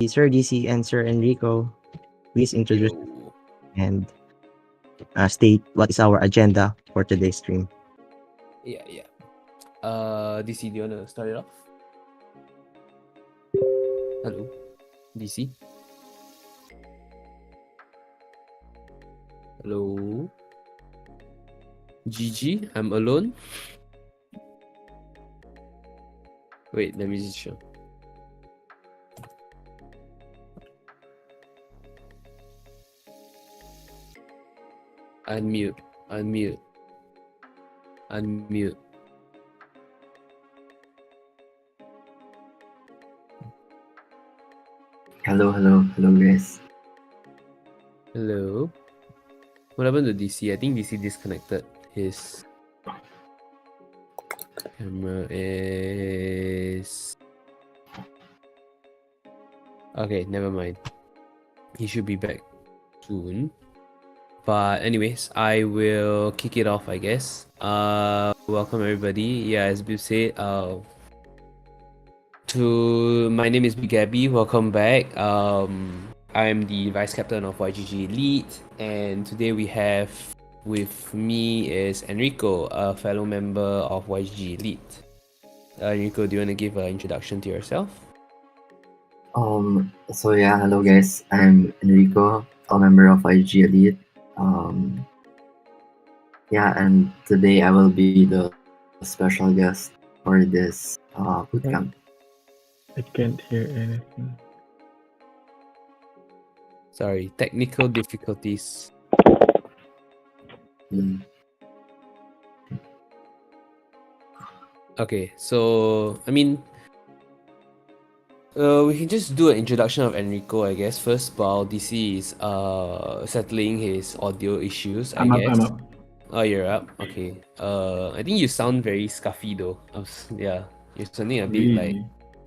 Sir Disi and Sir Enrico, please introduce Yo. and state what is our agenda for today's stream. Yeah. DC, do you wanna start it off? Hello, DC. Hello, GG. I'm alone. Wait, let me just show. Unmute. Hello guys. Hello. What happened to DC? I think DC disconnected. His camera is... Okay, never mind. He should be back soon. But anyways, I will kick it off, I guess. Welcome everybody. Yeah, as Bill said, my name is Biggabie. Welcome back. I'm the vice captain of YGG Elite, and today we have with me is Enrico, a fellow member of YGG Elite. Enrico, do you want to give an introduction to yourself? Hello guys. I'm Enrico, a member of YGG Elite. And today I will be the special guest for this bootcamp. I can't hear anything. Sorry, technical difficulties. Okay, so I mean, we can just do an introduction of Enrico, I guess, first while DC is settling his audio issues, I guess. I'm up. Oh, you're up? Okay. I think you sound very scuffy though. Yeah, you're sounding a bit like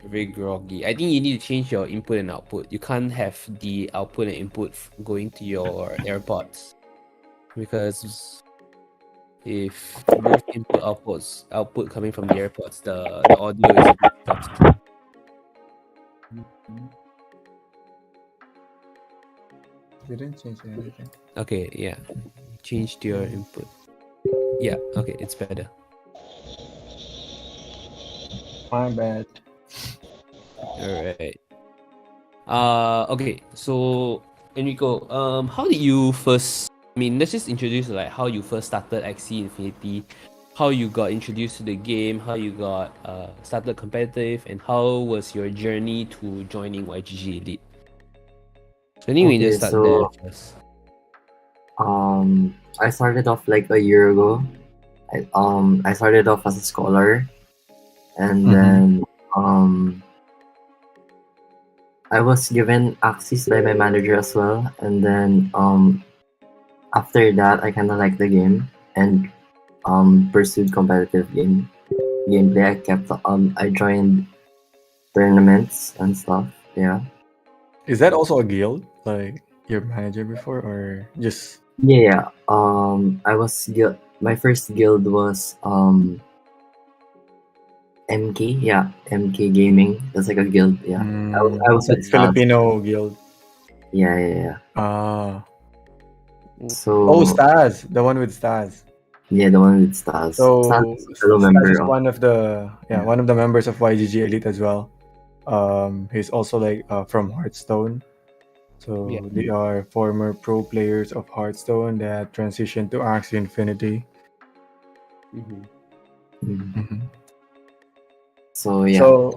very groggy. I think you need to change your input and output. You can't have the output and input going to your AirPods, because if both output coming from the AirPods, the audio is a bit soft. Didn't change anything. Okay, yeah. Change to your input. Yeah, okay, it's better. My bad. Alright. Okay, so Enrico, how did you first... I mean, let's just introduce like how you first started Axie Infinity, how you got introduced to the game, how you got started competitive, and how was your journey to joining YGG Elite. So I think we just start there first. I started off like a year ago. I started off as a scholar, and then I was given Axie by my manager as well, and then after that I kind of liked the game and pursued competitive gameplay. I joined tournaments and stuff. Yeah. Is that also a guild, like your manager before, or just? Yeah. I was my first guild was MK. Yeah, MK Gaming. That's like a guild. Yeah. I was like with Filipino guild. Yeah. So. Staz, the one with Staz. Yeah, the one with Staz. So Staz is one of the one of the members of YGG Elite as well. He's also like from Hearthstone. So they are former pro players of Hearthstone that transitioned to Axie Infinity. So yeah. So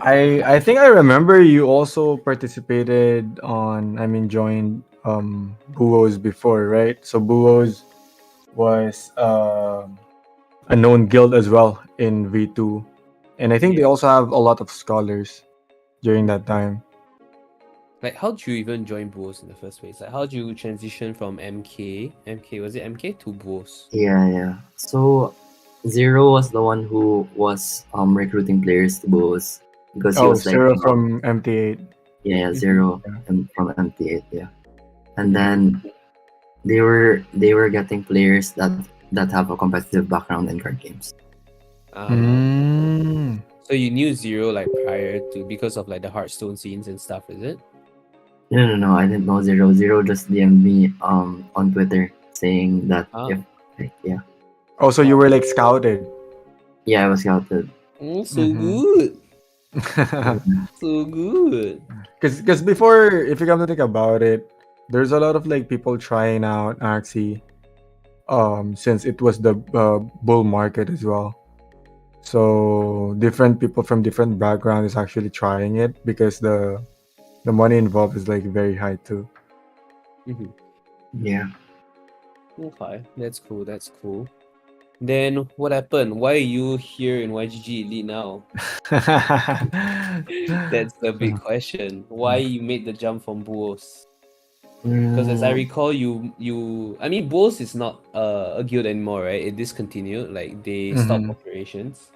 I think I remember you also participated joined Buos before, right? So Buos was a known guild as well in V2, and I think they also have a lot of scholars during that time. Like, how did you even join Buos in the first place? Like, how did you transition from MK? Was it MK to Buos? Yeah. So Zero was the one who was recruiting players to Buos, because he was Zero like from MT8. Yeah, Zero from MT8. Yeah, and then they were getting players that have a competitive background in card games. So So you knew Zero like prior to because of like the Hearthstone scenes and stuff, is it? No, I didn't know Zero. Zero just DM'd me on Twitter saying that Ah. if like, yeah. Also, you were like scouted. Yeah, I was scouted. Oh, so Mhm. good. So good. Because before, if you come to think about it, there's a lot of like people trying out Axie, since it was the bull market as well. So different people from different backgrounds is actually trying it because the money involved is like very high too. Mhm. Yeah. Okay, that's cool. That's cool. Then what happened? Why are you here in YGG Elite now? That's the big question. Why you made the jump from Buos? Because as I recall, I mean, Buos is not a guild anymore, right? It discontinued, like they stopped Mhm. operations.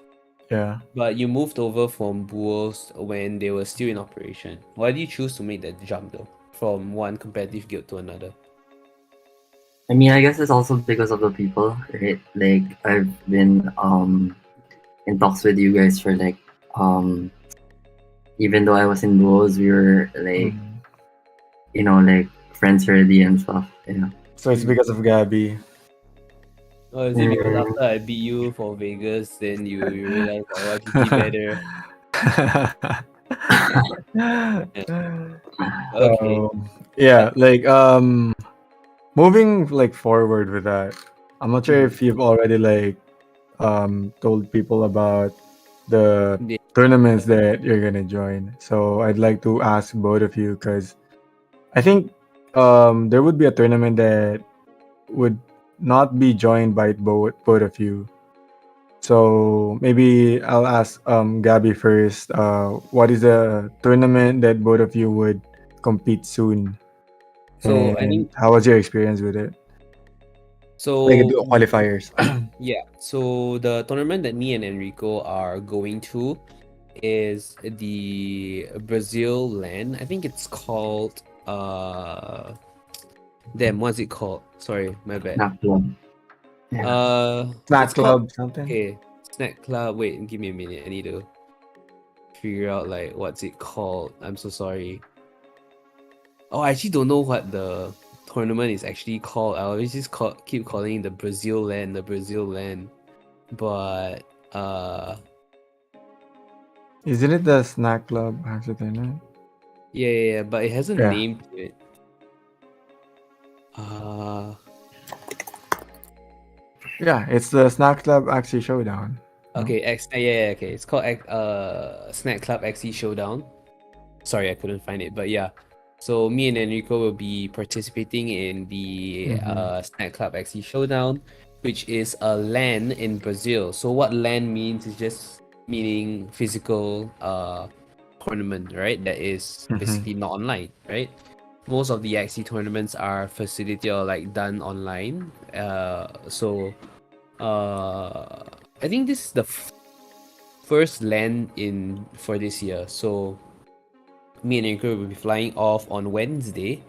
Yeah. But you moved over from Buos when they were still in operation. Why did you choose to make that jump though, from one competitive guild to another? I mean, I guess it's also because of the people, right? Like I've been in talks with you guys for like even though I was in duos, we were like Mhm. like friends already and stuff. Yeah. So it's because of Gabby. Oh, is it because after I beat you for Vegas, then you realize like YGG better? Okay. So yeah, like moving like forward with that. I'm not sure if you've already like told people about the Yeah. tournaments that you're gonna join. So I'd like to ask both of you because I think there would be a tournament that would not be joined by both of you. So maybe I'll ask Gabby first. What is a tournament that both of you would compete soon? So I And think how was your experience with it? Like so. the qualifiers. Yeah. So the tournament that me and Enrico are going to is the Brazil LAN. I think it's called damn, what's it called? Sorry, my bad. Not one. Yeah. Snack It's called club something. okay, Snack Club. Wait, give me a minute. I need to figure out like what's it called. I'm so sorry. Oh, I actually don't know what the tournament is actually called. I always just keep calling it the Brazil LAN, but Isn't it the snack club accident? yeah, but it has a Yeah. name to it. Yeah, it's the snack club Axie showdown. Okay, okay. It's called Snack Club Axie Showdown. Sorry, I couldn't find it, but yeah. So me and Enrico will be participating in the Snack Club Axie Showdown, which is a LAN in Brazil. So what LAN means is just meaning physical tournament, right? That is basically not online, right? Most of the Axie tournaments are facilitated or like done online. I think this is the first LAN in for this year. So me and Enrico will be flying off on Wednesday.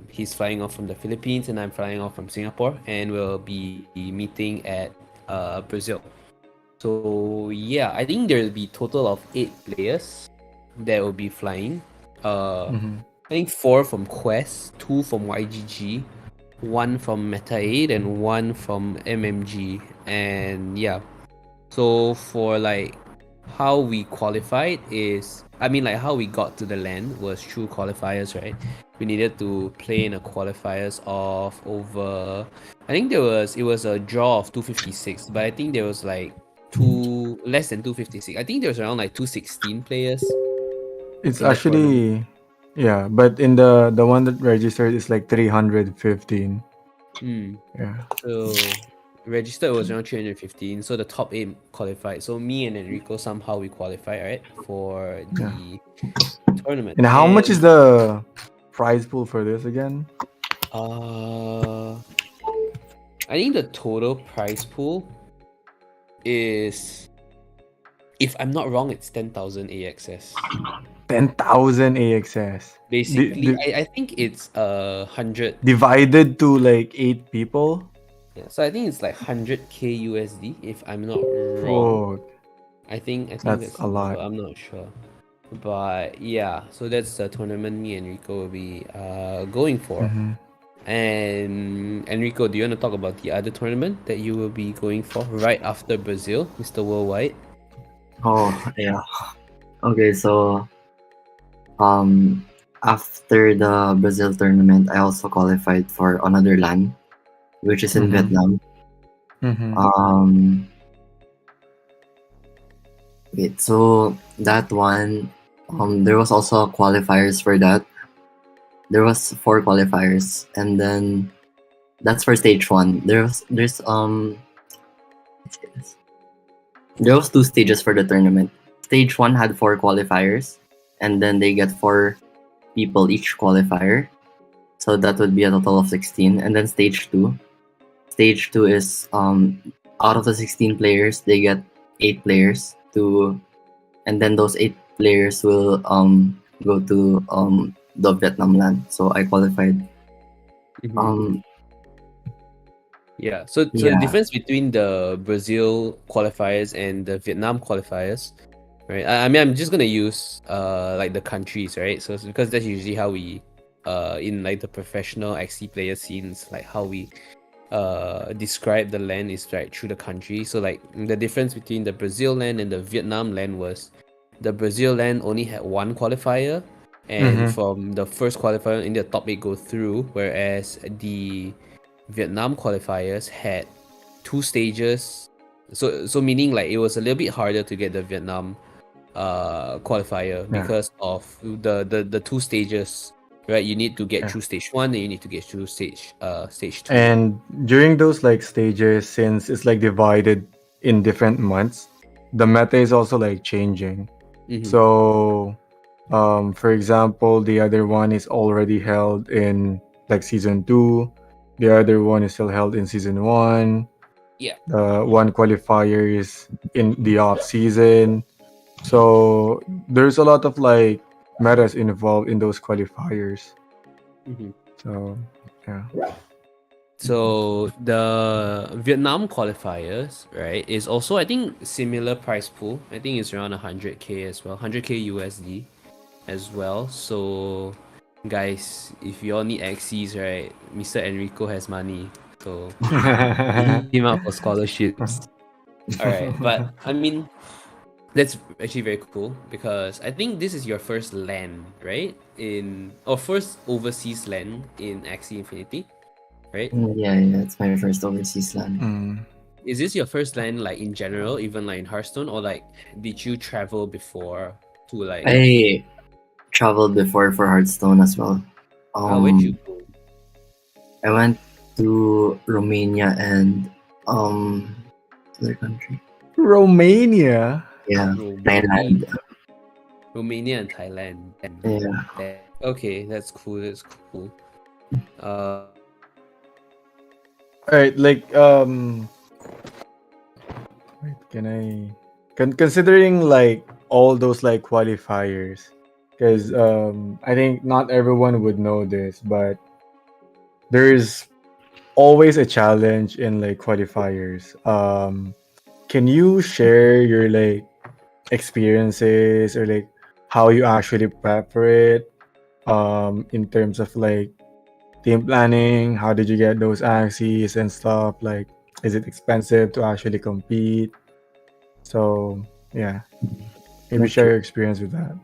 He's flying off from the Philippines and I'm flying off from Singapore, and we'll be meeting at Brazil. So yeah, I think there'll be total of 8 players that will be flying. I think 4 from Quest, 2 from YGG, 1 from Meta 8, and 1 from MMG. And yeah, so for like how we qualified is, I mean like how we got to the LAN was through qualifiers, right? We needed to play in a qualifiers of over, I think it was a draw of 256, but I think there was like less than 256. I think there was around like 216 players. It's in that actually yeah, but in the one that registered is like 315. Yeah. So registered was around 315. So the top 8 qualified. So me and Enrico somehow we qualified, right, for the tournament. And how much is the prize pool for this again? I think the total prize pool is, if I'm not wrong, it's 10,000 AXS. 10,000 AXS. Basically, I think it's 100 divided to like 8 people. Yeah, so I think it's like 100k USD if I'm not wrong. Oh, I think That's a lot. I'm not sure. But yeah, so that's the tournament me and Enrico will be going for. Mhm. And Enrico, do you want to talk about the other tournament that you will be going for right after Brazil, Mr. Worldwide? Oh yeah. Okay, so after the Brazil tournament, I also qualified for another LAN, which is in Mhm. Vietnam. Mhm. Wait, so that one, there was also qualifiers for that. There was 4 qualifiers, and then that's for stage 1. There was 2 stages for the tournament. Stage 1 had 4 qualifiers, and then they get 4 people each qualifier. So that would be a total of 16. And then stage 2. Stage 2 is out of the 16 players, they get 8 players to, and then those 8 players will go to the Vietnam LAN. So I qualified. Mhm. Yeah. So the Yeah. difference between the Brazil qualifiers and the Vietnam qualifiers, right? I mean, I'm just gonna use like the countries, right? So it's because that's usually how we in like the professional Axie player scenes, like how we describe the LAN is right through the country. So like the difference between the Brazil LAN and the Vietnam LAN was the Brazil LAN only had 1 qualifier, and Mhm. from the first qualifier in the top 8 go through, whereas the Vietnam qualifiers had 2 stages. So meaning like it was a little bit harder to get the Vietnam qualifier Yeah. because of the 2 stages, right? You need to get Yeah. through stage 1 and you need to get through stage 2. And during those like stages, since it's like divided in different months, the meta is also like changing. Mhm. So, for example, the other one is already held in like season 2. The other one is still held in season 1. Yeah. One qualifier is in the off season. So there's a lot of like metas involved in those qualifiers. Mhm. So yeah. So the Vietnam qualifiers, right, is also I think similar price pool. I think it's around 100k as well, 100k USD as well. So guys, if you all need Axies, right, Mr. Enrico has money. So hit him up for scholarships. Alright, but I mean that's actually very cool because I think this is your first LAN, right? First overseas LAN in Axie Infinity, right? Yeah, it's my first overseas LAN. Mm. Is this your first LAN like in general, even like in Hearthstone, or like did you travel before to like I traveled before for Hearthstone as well. where'd you go? I went to Romania and other country. Romania. Yeah, Thailand. Romania and Thailand. Yeah. Okay, that's cool. That's cool. All right, like wait, considering like all those like qualifiers, because I think not everyone would know this, but there's always a challenge in like qualifiers. Can you share your like experiences or like how you actually prep for it? In terms of like team planning, how did you get those axes and stuff? Like, is it expensive to actually compete? So yeah, maybe share your experience with that.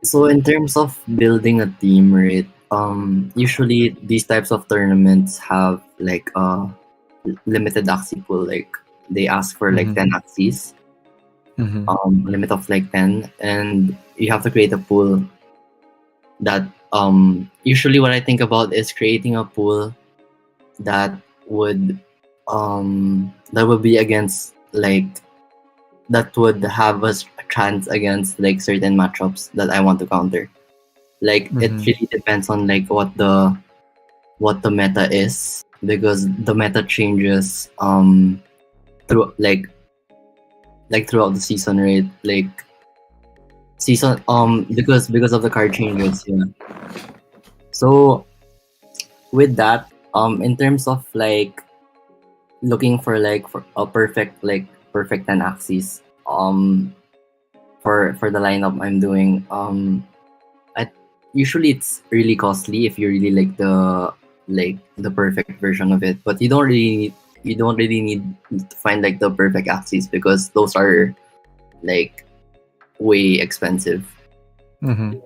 So in terms of building a team, right? Usually these types of tournaments have like limited Axie pool. Like they ask for like 10 Axies, Mhm. limit of like 10, and you have to create a pool. That usually what I think about is creating a pool that would be against like that would have a chance against like certain matchups that I want to counter. Like it Mhm. really depends on like what the meta is, because the meta changes through like throughout the season, right? Like season because of the card changes, yeah. So with that, in terms of like looking for like for a perfect 10 axes, for the lineup I'm doing, I usually it's really costly if you really like the perfect version of it, but you don't really need to find like the perfect axes because those are like way expensive. Mm-hmm.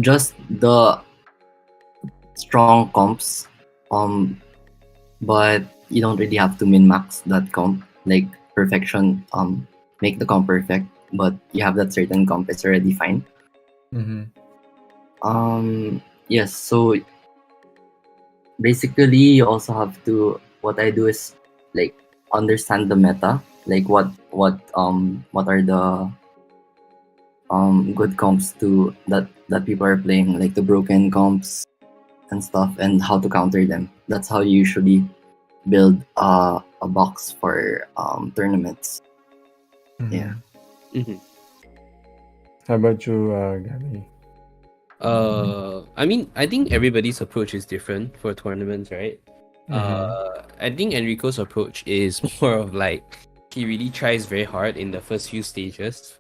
Just the strong comps, but you don't really have to min max that comp. Like perfection, make the comp perfect, but you have that certain comp, it's already fine. Mm-hmm. Yes, so basically you also have to, what I do is like understand the meta, like what are the good comps to that people are playing, like the broken comps and stuff, and how to counter them. That's how you usually build a box for tournaments. Yeah. Mhm. How about you, Gabby? I mean, I think everybody's approach is different for tournaments, right? I think Enrico's approach is more of like he really tries very hard in the first few stages.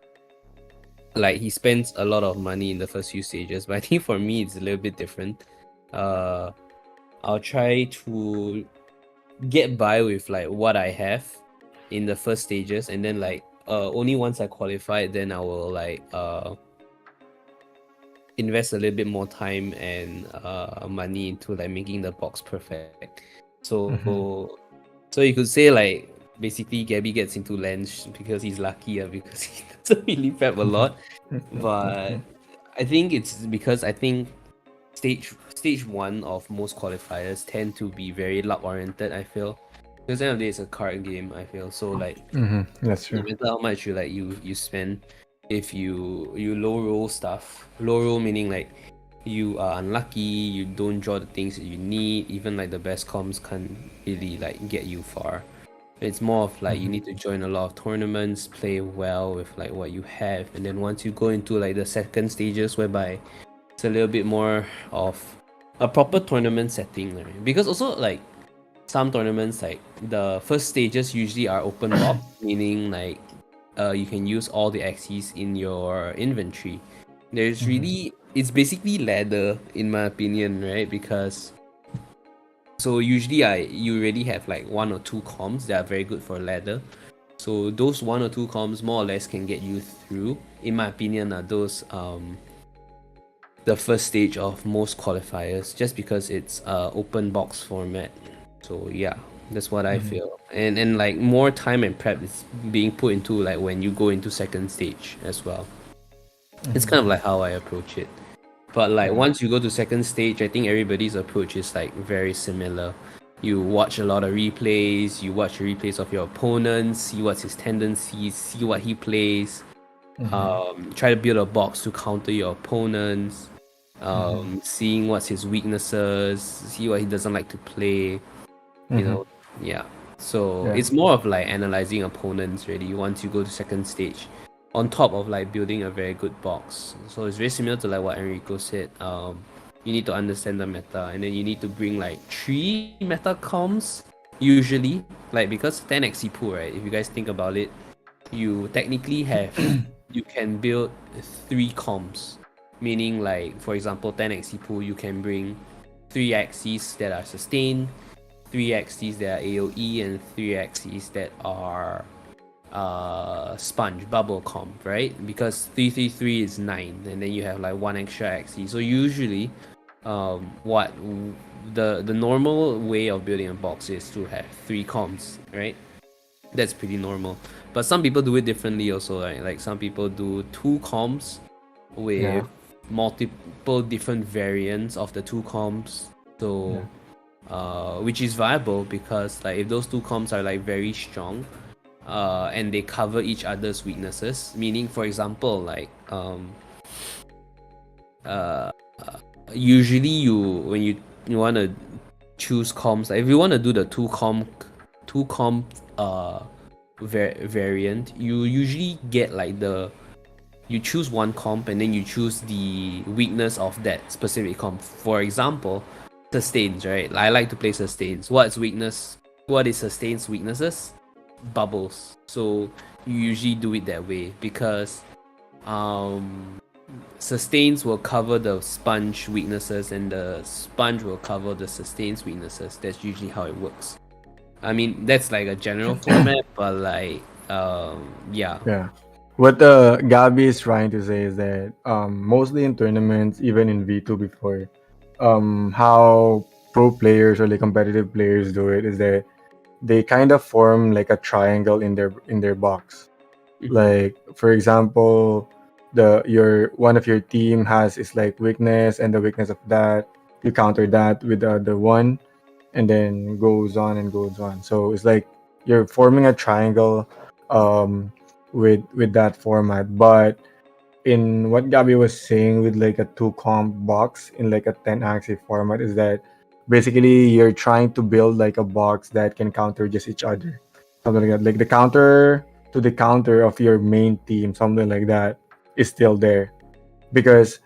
Like he spends a lot of money in the first few stages, but I think for me it's a little bit different. I'll try to get by with like what I have in the first stages, and then like only once I qualify, then I will like invest a little bit more time and money into like making the box perfect. So so you could say like basically Gabby gets into lens because he's lucky, because he doesn't really prep a lot. But I think it's because I think stage one of most qualifiers tend to be very luck oriented, I feel. Because at the end of the day it's a card game, I feel. So like That's no true. matter how much you spend, if you low roll stuff, low roll meaning like you are unlucky, you don't draw the things that you need, even like the best comms can't really like get you far. It's more of like you need to join a lot of tournaments, play well with like what you have, and then once you go into like the second stages whereby it's a little bit more of a proper tournament setting, right? Because also like some tournaments, like the first stages usually are open box, meaning like you can use all the Axies in your inventory. There's really, it's basically ladder in my opinion, right? Because so usually you already have like one or two comms that are very good for ladder. So those one or two comms more or less can get you through. In my opinion, are those the first stage of most qualifiers, just because it's open box format. So yeah, that's what I feel. And like more time and prep is being put into like when you go into second stage as well. It's kind of like how I approach it. But like once you go to second stage, I think everybody's approach is like very similar. You watch a lot of replays, you watch replays of your opponents, see what's his tendencies, see what he plays, try to build a box to counter your opponents, seeing what's his weaknesses, see what he doesn't like to play, you know. Yeah. So it's more of like analyzing opponents really once you go to second stage, on top of like building a very good box. So it's very similar to like what Enrico said. You need to understand the meta, and then you need to bring like 3 meta comms usually, like because 10 Axie pool, right? If you guys think about it, you technically have you can build 3 comms, meaning like for example 10 Axie pool, you can bring 3 Axies that are sustained, 3 Axies that are AoE, and 3 Axies that are sponge bubble comp, right? Because 333 is 9, and then you have like 1 extra Axie. So usually what the normal way of building a box is to have 3 comps, right? That's pretty normal. But some people do it differently also, right? Like some people do 2 comps with multiple different variants of the 2 comps. So which is viable because like if those 2 comps are like very strong, and they cover each other's weaknesses, meaning for example like usually when you want to choose comps, like if you want to do the 2 comp variant, you usually get like you choose 1 comp and then you choose the weakness of that specific comp. For example, sustains, right? I like to play sustains. What is sustains weaknesses? bubbles. So you usually do it that way because sustains will cover the sponge weaknesses and the sponge will cover the sustains weaknesses. That's usually how it works. I mean, that's like a general format, but like, yeah. Yeah. What Gabby is trying to say is that mostly in tournaments, even in V2 before, how pro players or like competitive players do it is that they kind of form like a triangle in their box. Mhm. Like for example, your one of your team has is like weakness, and the weakness of that you counter that with the one, and then goes on and goes on. So it's like you're forming a triangle with that format. But in what Gabby was saying with like a two comp box in like a 10 axis format is that basically you're trying to build like a box that can counter just each other. Something like that. Like the counter to the counter of your main team, something like that is still there. Because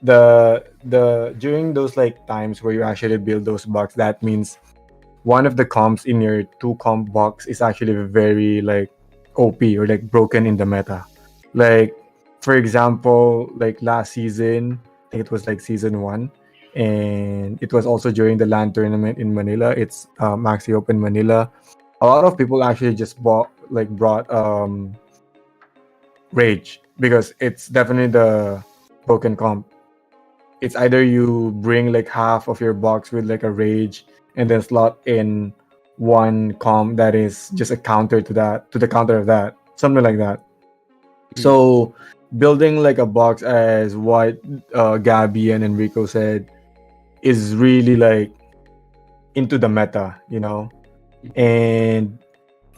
the during those like times where you actually build those box, that means one of the comps in your two comp box is actually very like OP or like broken in the meta. Like for example, like last season, I think it was like season one, and it was also during the LAN tournament in Manila. It's Axie Open Manila. A lot of people actually just brought Rage because it's definitely the broken comp. It's either you bring like half of your box with like a Rage and then slot in one comp that is just a counter to that, to the counter of that, something like that. So building like a box, as what Gabby and Enrico said, is really like into the meta, you know. And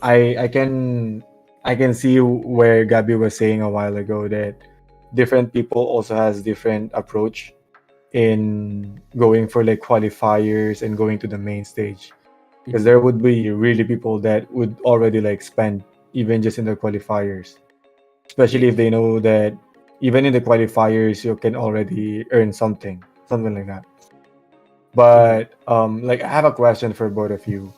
I can see where Gabby was saying a while ago that different people also has different approach in going for like qualifiers and going to the main stage, because there would be really people that would already like spend even just in the qualifiers, especially if they know that even in the qualifiers you can already earn something like that. But like I have a question for both of you.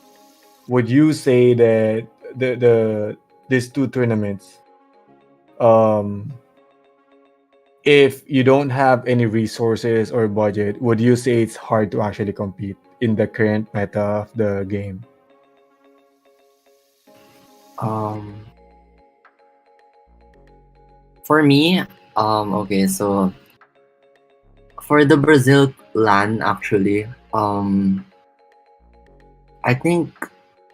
Would you say that the these two tournaments, um if you don't have any resources or budget, would you say it's hard to actually compete in the current meta of the game? For me, okay, so for the Brazil LAN, actually, I think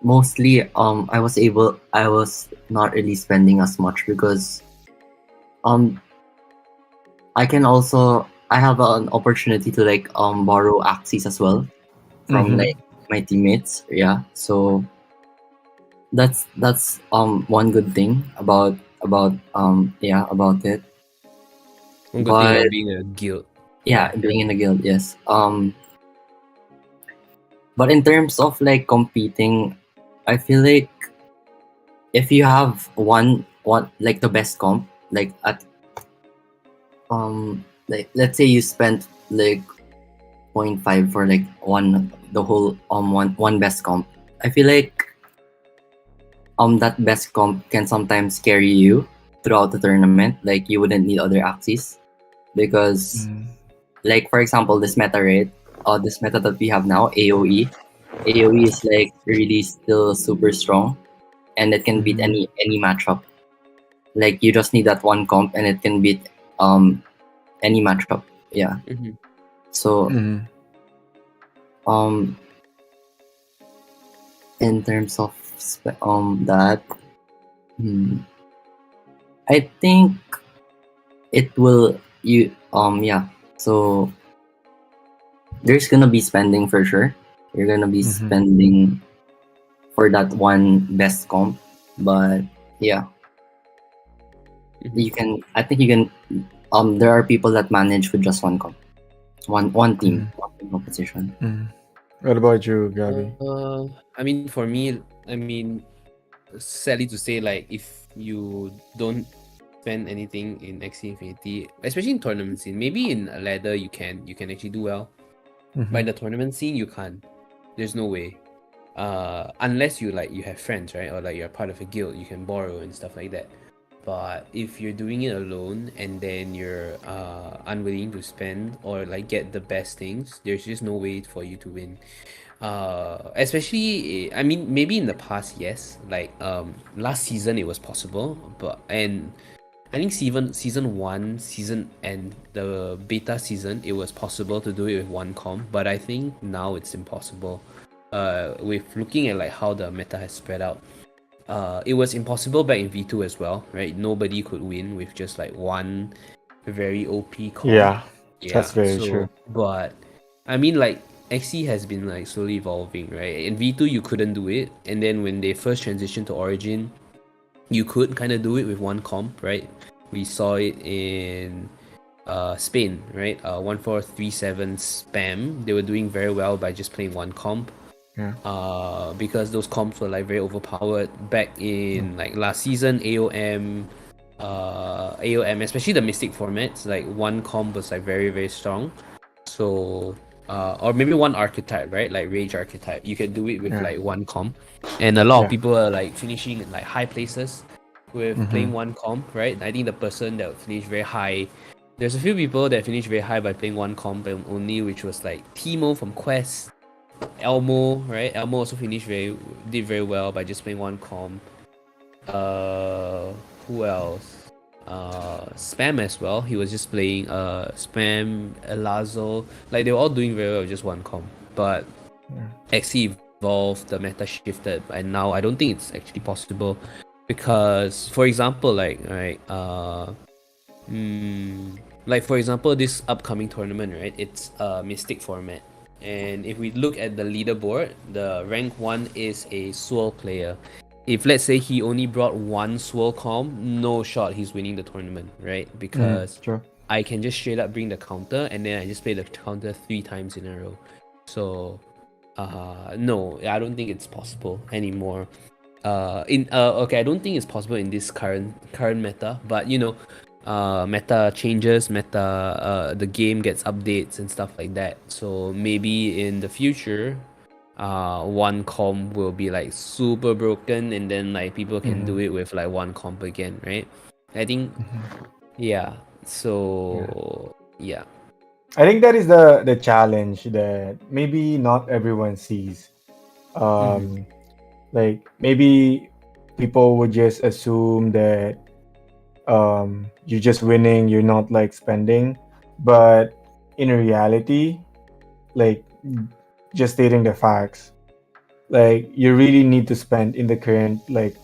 mostly I was not really spending as much because I have an opportunity to like borrow Axies as well from like my teammates. Yeah, so that's one good thing about it. One good thing But about being a guild. yeah, being in a guild, yes. But in terms of like competing, I feel like if you have one like the best comp, like at like let's say you spent like 0.5 for like the whole one best comp. I feel like that best comp can sometimes carry you throughout the tournament. Like you wouldn't need other axes because like for example this meta, right? This meta that we have now, AoE is like really still super strong, and it can beat any matchup. Like you just need that one comp and it can beat any matchup. Yeah. So in terms of that, I think it will yeah. So there's gonna be spending for sure. You're gonna be spending for that one best comp, but yeah, I think you can. There are people that manage with just one comp, one team, one team composition. What about you, Gabby? I mean, for me, sadly to say, like if you don't spend anything in Axie Infinity, especially in tournament scene, maybe in a ladder you can actually do well, but in the tournament scene you can't. There's no way. unless you have friends, right, or like you're part of a guild, you can borrow and stuff like that. But if you're doing it alone and then you're unwilling to spend or like get the best things, there's just no way for you to win. Especially, I mean, maybe in the past, yes, like last season it was possible, but and I think season one, season and the beta season, it was possible to do it with one comp, but I think now it's impossible. With looking at like how the meta has spread out, it was impossible back in V2 as well, right? Nobody could win with just like one very OP comp. Yeah, Yeah, that's very so, true. But I mean, like Axie has been like slowly evolving, right? In V2 you couldn't do it, and then when they first transitioned to Origin, you could kind of do it with one comp, right? We saw it in Spain, right? 1437 spam. They were doing very well by just playing one comp. Yeah. Because those comps were like very overpowered back in like last season. AOM, especially the Mystic formats, like one comp was like very very strong. So or maybe one archetype, right? Like Rage archetype, you can do it with Yeah. like one comp, and a lot Yeah. of people are like finishing in like high places with playing Mhm. one comp, right? I think the person that finished very high, there's a few people that finished very high by playing one comp only, which was like Timo from Quest, Elmo, right? Elmo also did very well by just playing one comp. Who else? Spam as well. He was just playing Spam, Elazo. Like they were all doing very well with just one comp. But Axie evolved, the meta shifted, and now I don't think it's actually possible because, for example, like for example, this upcoming tournament, right? It's a Mystic format. And if we look at the leaderboard, the rank 1 is a Swirl player. If let's say he only brought one Swirl comp, no shot he's winning the tournament, right? Because True. I can just straight up bring the counter and then I just play the counter 3 times in a row. So no, I don't think it's possible anymore. Okay, I don't think it's possible in this current meta, but you know, meta changes, the game gets updates and stuff like that. So maybe in the future, one comp will be like super broken, and then like people can do it with like one comp again, right? I think, yeah. So yeah. I think that is the challenge that maybe not everyone sees. Like maybe people would just assume that you're just winning, you're not like spending, but in reality, like just stating the facts, like you really need to spend in the current like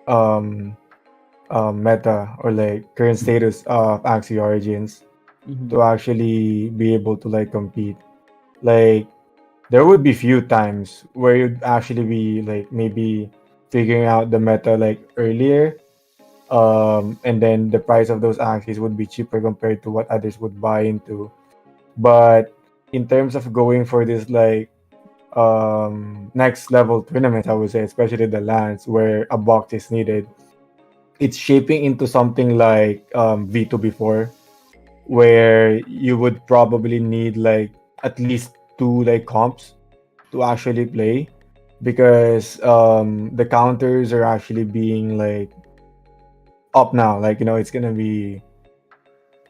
um meta or like current status of Axie Origins to actually be able to like compete. Like there would be few times where you'd actually be like maybe figuring out the meta like earlier, and then the price of those Axies would be cheaper compared to what others would buy into. But in terms of going for this like next level tournament, I would say, especially the lands where a box is needed, it's shaping into something like V2 before, where you would probably need like at least two like comps to actually play, because the counters are actually being like up now. Like, you know, it's gonna be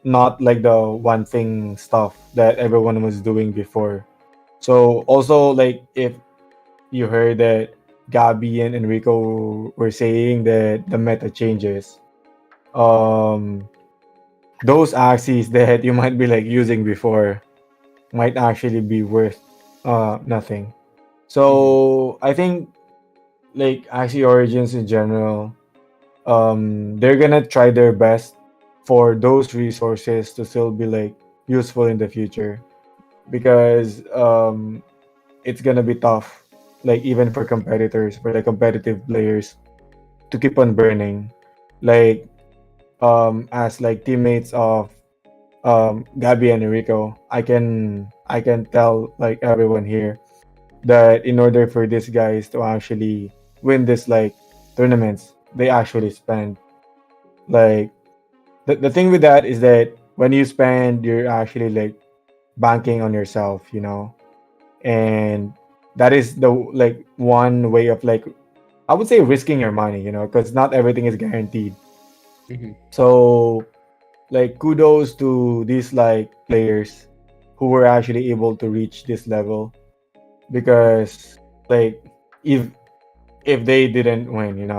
not like the one thing stuff that everyone was doing before. So also, like, if you heard that Gabi and Enrico were saying that the meta changes, um those axes that you might be like using before might actually be worth nothing. So I think like Axie Origins in general, they're gonna try their best for those resources to still be like useful in the future, because it's gonna be tough, like even for competitors, for the competitive players, to keep on burning. Like as like teammates of Gabi and Enrico, I can tell like everyone here that in order for these guys to actually win this like tournaments, they actually spend. Like the thing with that is that when you spend, you're actually like banking on yourself, you know, and that is the like one way of like, I would say, risking your money, because not everything is guaranteed. Mhm. So like kudos to these like players who were actually able to reach this level, because like if they didn't win,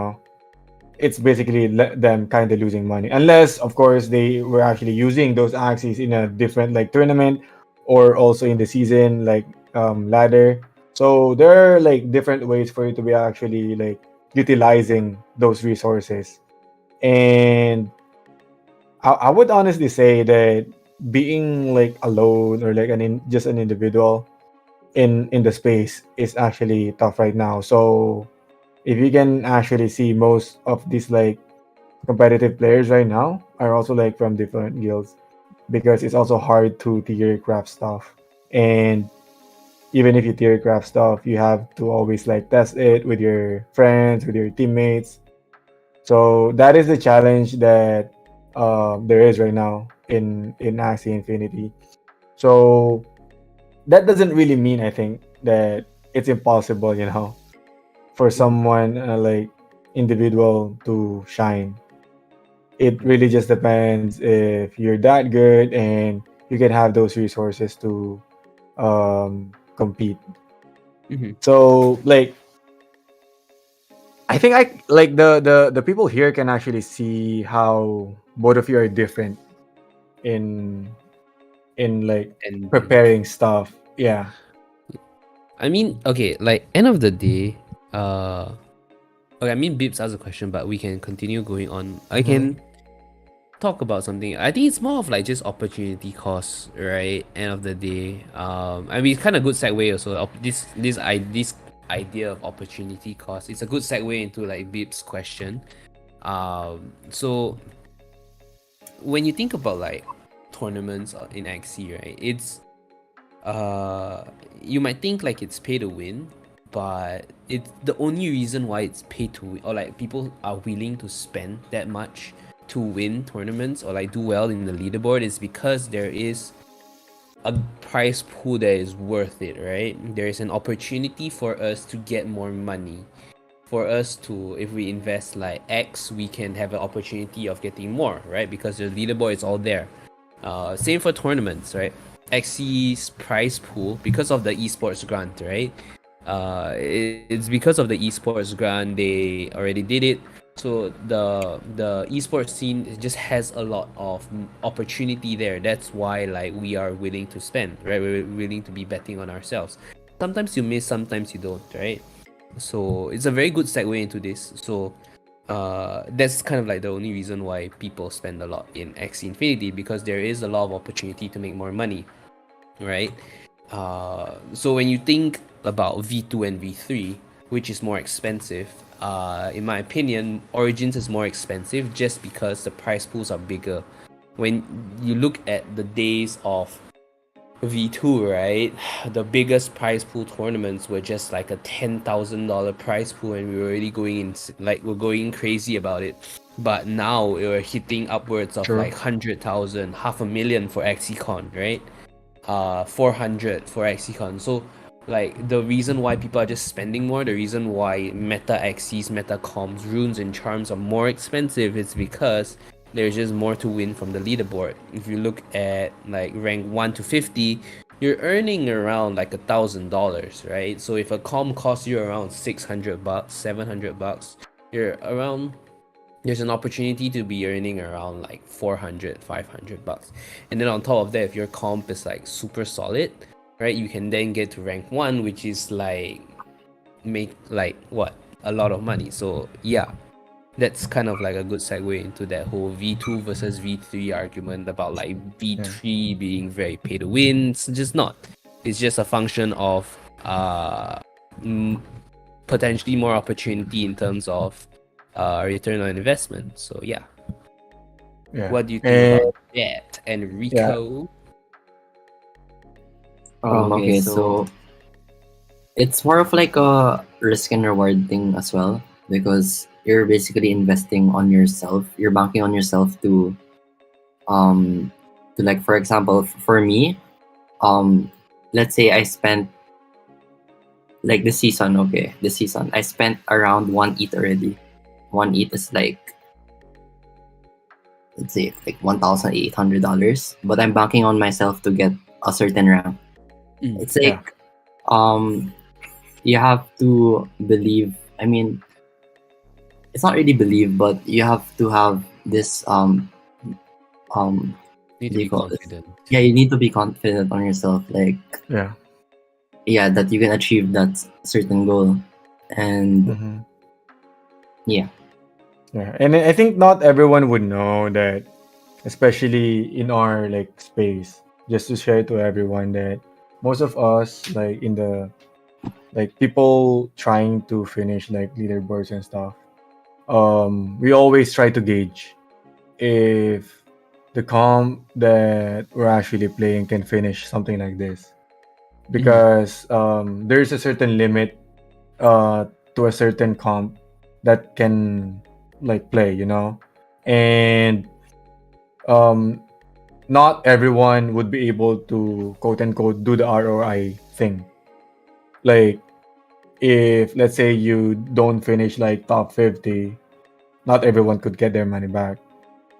it's basically them kind of losing money, unless of course they were actually using those axes in a different like tournament, or also in the season like ladder. So there are like different ways for you to be actually like utilizing those resources. And I would honestly say that being like alone, or like just an individual in the space is actually tough right now. So if you can actually see, most of these like competitive players right now are also like from different guilds, because it's also hard to theory craft stuff. And even if you theory craft stuff, you have to always like test it with your friends, with your teammates. So that is the challenge that there is right now in Axie Infinity. So that doesn't really mean, I think, that it's impossible, for someone like individual to shine. It really just depends if you're that good and you can have those resources to compete. Mhm. So like I think I like the people here can actually see how both of you are different in like And preparing stuff. Yeah. I mean, okay, like end of the day, okay, I mean Bibbs asked a question, but we can continue going on. I Mhm. can talk about something. I think it's more of like just opportunity cost, right? End of the day. I mean, it's kind of good segue also. This idea of opportunity cost. It's a good segue into like Bibbs' question. So when you think about like tournaments in Axie, right? It's uh you might think like it's pay to win, but it's the only reason why it's pay to win, or like people are willing to spend that much to win tournaments or like do well in the leaderboard, is because there is a prize pool that is worth it, right? There is an opportunity for us to get more money. For us to, if we invest like X, we can have an opportunity of getting more, right? Because the leaderboard is all there. Same for tournaments, right? Axie's prize pool, because of the esports grant, right? It's because of the esports grant they already did it. So the esports scene just has a lot of opportunity there. That's why like we are willing to spend, right? We're willing to be betting on ourselves. Sometimes you miss, sometimes you don't, right? So it's a very good segue into this. So that's kind of like the only reason why people spend a lot in Axie Infinity, because there is a lot of opportunity to make more money, right? So when you think about V2 and V3, which is more expensive, in my opinion, Origins is more expensive just because the prize pools are bigger. When you look at the days of V2, right? The biggest prize pool tournaments were just like a $10,000 prize pool, and we were already going in, like we're going crazy about it. But now we're hitting upwards of True. like 100,000, half a million for XCon, right? 400 for XCon. So like the reason why people are just spending more, the reason why meta Xyz, meta comms, runes and charms are more expensive is because there's just more to win from the leaderboard. If you look at like rank 1 to 50, you're earning around like $1,000, right? So if a com costs you around $600, $700, you're around, there's an opportunity to be earning around like 400, $500. And then on top of that, if your comp is like super solid, right, you can then get to rank 1, which is like make like what, a lot of money. So yeah, that's kind of like a good segue into that whole V2 versus V3 argument about like V3 being very pay to win. It's just not. It's just a function of potentially more opportunity in terms of return on investment. So yeah, Yeah. what do you think And about that, Enrico? Okay, so it's more of like a risk and reward thing as well, because you're basically investing on yourself. You're banking on yourself to like, for example, for me, let's say I spent like this season, okay, this season I spent around 1 ETH already. 1 ETH is like, let's say, like $1,800. But I'm banking on myself to get a certain rank. It's Yeah. like, you have to believe. I mean, it's not really believe, but you have to have this Need do to you be call this? confident. Yeah, you need to be confident on yourself. Like, Yeah. yeah, that you can achieve that certain goal. And Mm-hmm. yeah. Yeah, and I think not everyone would know that, especially in our like space. Just to share to everyone that most of us, like in the like people trying to finish like leaderboards and stuff, we always try to gauge if the comp that we're actually playing can finish something like this, because there's a certain limit to a certain comp that can like play, and um, not everyone would be able to quote unquote do the ROI thing. Like if let's say you don't finish like top 50, not everyone could get their money back.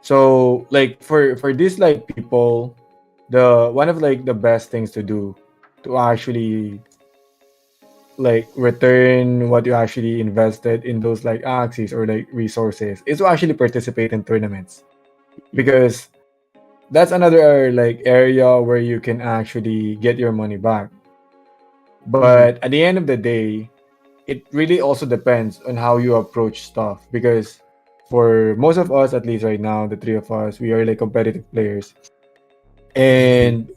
So like for these like people, the one of like the best things to do to actually like return what you actually invested in those like axes or like resources is to actually participate in tournaments, because that's another like area where you can actually get your money back. But at the end of the day, it really also depends on how you approach stuff, because for most of us, at least right now, the three of us, we are like competitive players, and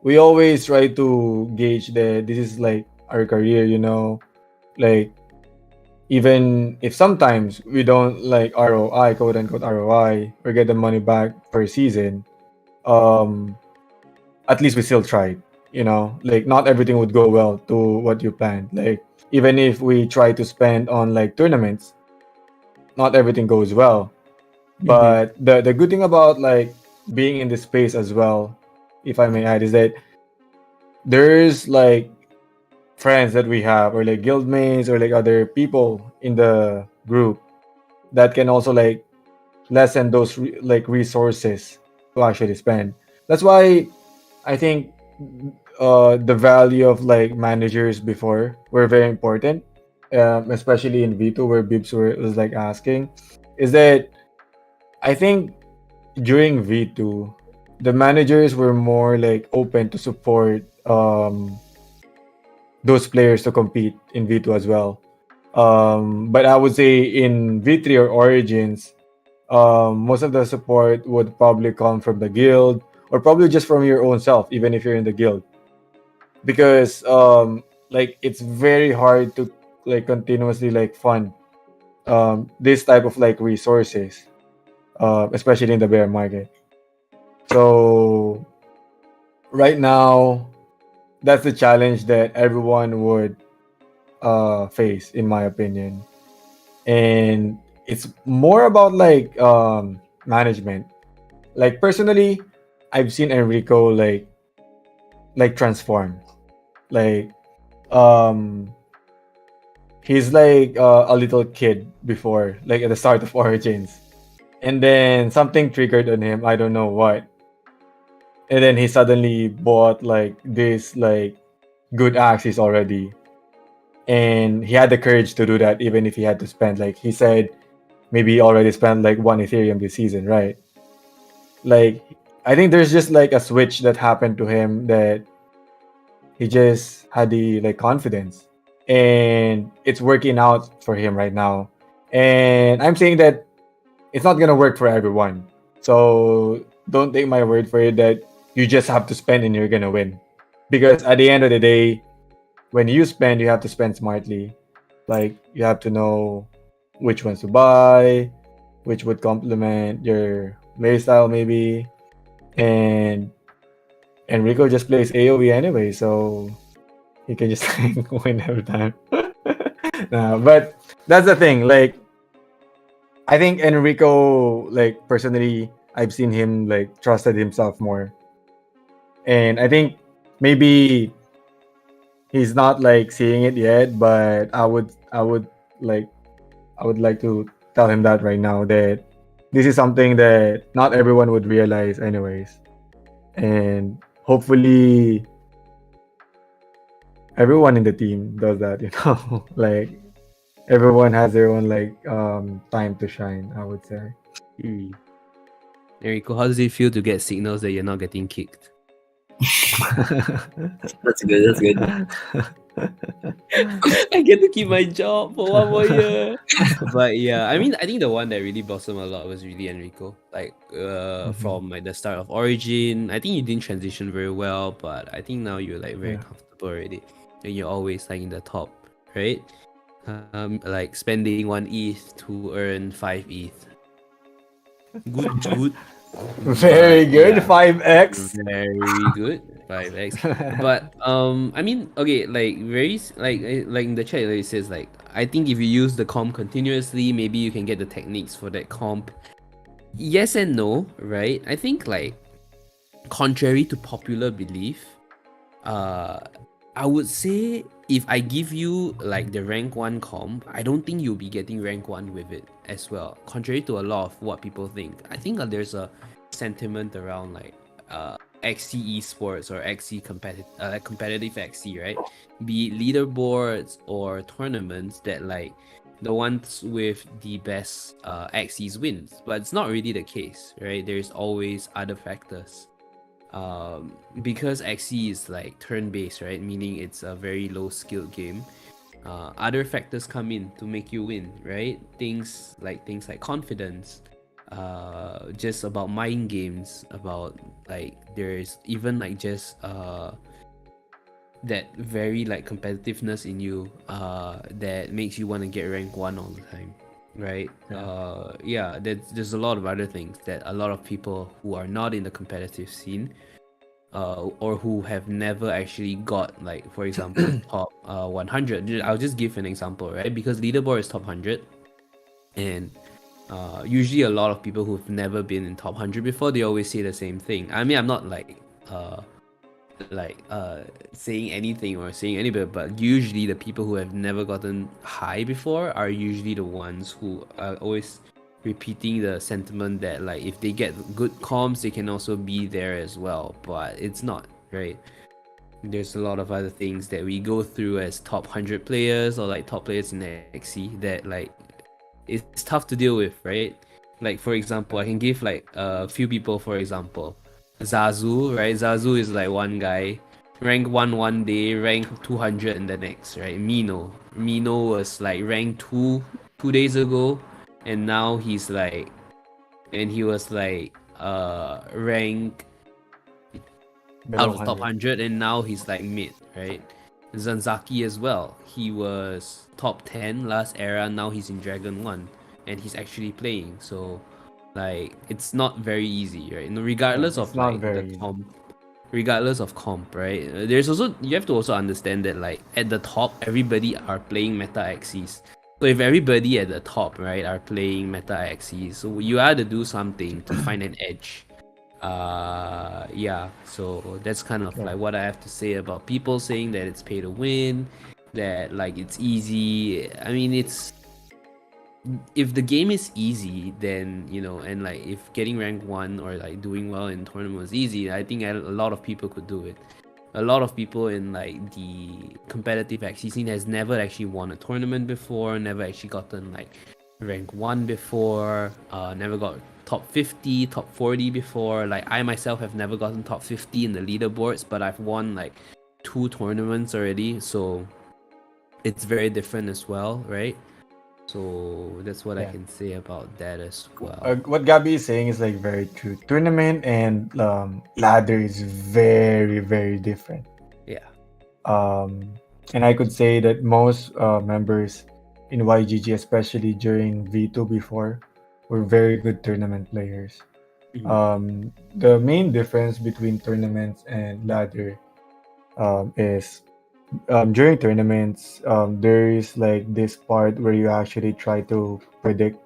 we always try to gauge that this is like our career, like even if sometimes we don't like ROI, quote unquote ROI, or get the money back per season, um at least we still tried. Like not everything would go well to what you planned. Like even if we try to spend on like tournaments, not everything goes well. But the good thing about like being in this space as well, if I may add, is that there's like friends that we have, or like guildmates, or like other people in the group that can also like lessen those like resources to actually spend. That's why I think the value of like managers before were very important, especially in V2 where Bibs was like asking, is that I think during V2 the managers were more like open to support those players to compete in V2 as well. But I would say in V3 or Origins, most of the support would probably come from the guild, or probably just from your own self, even if you're in the guild, because like it's very hard to like continuously like fund this type of like resources, especially in the bear market. So right now, that's the challenge that everyone would face, in my opinion, and it's more about like management. Like personally, I've seen Enrico like transform. Like um he's like a little kid before, like at the start of Origins, and then something triggered on him. I don't know what, and then he suddenly bought like this like good axes already, and he had the courage to do that, even if he had to spend, like he said, maybe he already spent like 1 Ethereum this season, right? Like I think there's just like a switch that happened to him, that he just had the like confidence, and it's working out for him right now. And I'm saying that it's not gonna work for everyone. So don't take my word for it that you just have to spend and you're gonna win. Because at the end of the day, when you spend, you have to spend smartly. Like you have to know which ones to buy, which would complement your playstyle maybe. And Enrico just plays AoE anyway, so he can just like, win every time. Nah, but that's the thing. Like I think Enrico, like personally, I've seen him like trusted himself more, and I think maybe he's not like seeing it yet, but like I would like to tell him that right now that this is something that not everyone would realize anyways. And hopefully everyone in the team does that, like everyone has their own like time to shine, I would say. Enrico, how does it feel to get signals that you're not getting kicked? That's good. That's good. I get to keep my job for 1 more year. But yeah, I mean, I think the one that really blossomed a lot was really Enrico. Like, from like the start of Origin, I think you didn't transition very well, but I think now you're like very comfortable already, and you're always like in the top, right? Like spending 1 ETH to earn 5 ETH. Good. Very good. Yeah. 5x. Very good. 5x. But I mean, okay, like very like in the chat it says like, I think if you use the comp continuously, maybe you can get the techniques for that comp. Yes and no, right? I think like contrary to popular belief, I would say if I give you like the rank 1 comp, I don't think you'll be getting rank 1 with it as well. Contrary to a lot of what people think. I think there's a sentiment around like Axie esports or Axie competitive Axie, right? Be it leaderboards or tournaments that like the ones with the best Axies wins. But it's not really the case, right? There's always other factors. Because Axie is like turn-based, right? Meaning it's a very low-skilled game. Other factors come in to make you win, right? Things like confidence, just about mind games, about like there's even like just that very like competitiveness in you that makes you want to get rank 1 all the time, right? There's a lot of other things that a lot of people who are not in the competitive scene or who have never actually got like, for example, top 100. I'll just give an example, right? Because leaderboard is top 100, and usually a lot of people who've never been in top 100 before, they always say the same thing. I mean, I'm not like saying anything or saying anything, but usually the people who have never gotten high before are usually the ones who are always repeating the sentiment that like if they get good comps, they can also be there as well. But it's not, right? There's a lot of other things that we go through as top 100 players or like top players in Axie that like it's tough to deal with, right? Like for example, I can give like a few people, for example, Zazu, right? Zazu is like one guy, rank 1 one day, rank 200 in the next, right? Mino was like rank 2 days ago, and now he's like, and he was like rank out of top 100, and now he's like mid, right? Zanzaki as well, he was top 10 last era, now he's in Dragon 1 and he's actually playing. So like it's not very easy, right? Regardless of like the comp, right? There's also, you have to also understand that like at the top everybody are playing meta Axies. So if everybody at the top, right, are playing meta Axies, so you have to do something to find an edge. So that's kind of like what I have to say about people saying that it's pay to win, that like it's easy. I mean, it's, if the game is easy, then and like if getting rank 1 or like doing well in tournament is easy, I think a lot of people could do it. A lot of people in like the competitive Axie scene has never actually won a tournament before, never actually gotten like rank 1 before, never got top 50, top 40 before. Like I myself have never gotten top 50 in the leaderboards, but I've won like 2 tournaments already, so it's very different as well, right? So that's what I can say about that as well. What Gabby is saying is like very true. Tournament and ladder is very, very different. Yeah. And I could say that most members in YGG, especially during V2 before, were very good tournament players. The main difference between tournaments and ladder is during tournaments, there is like this part where you actually try to predict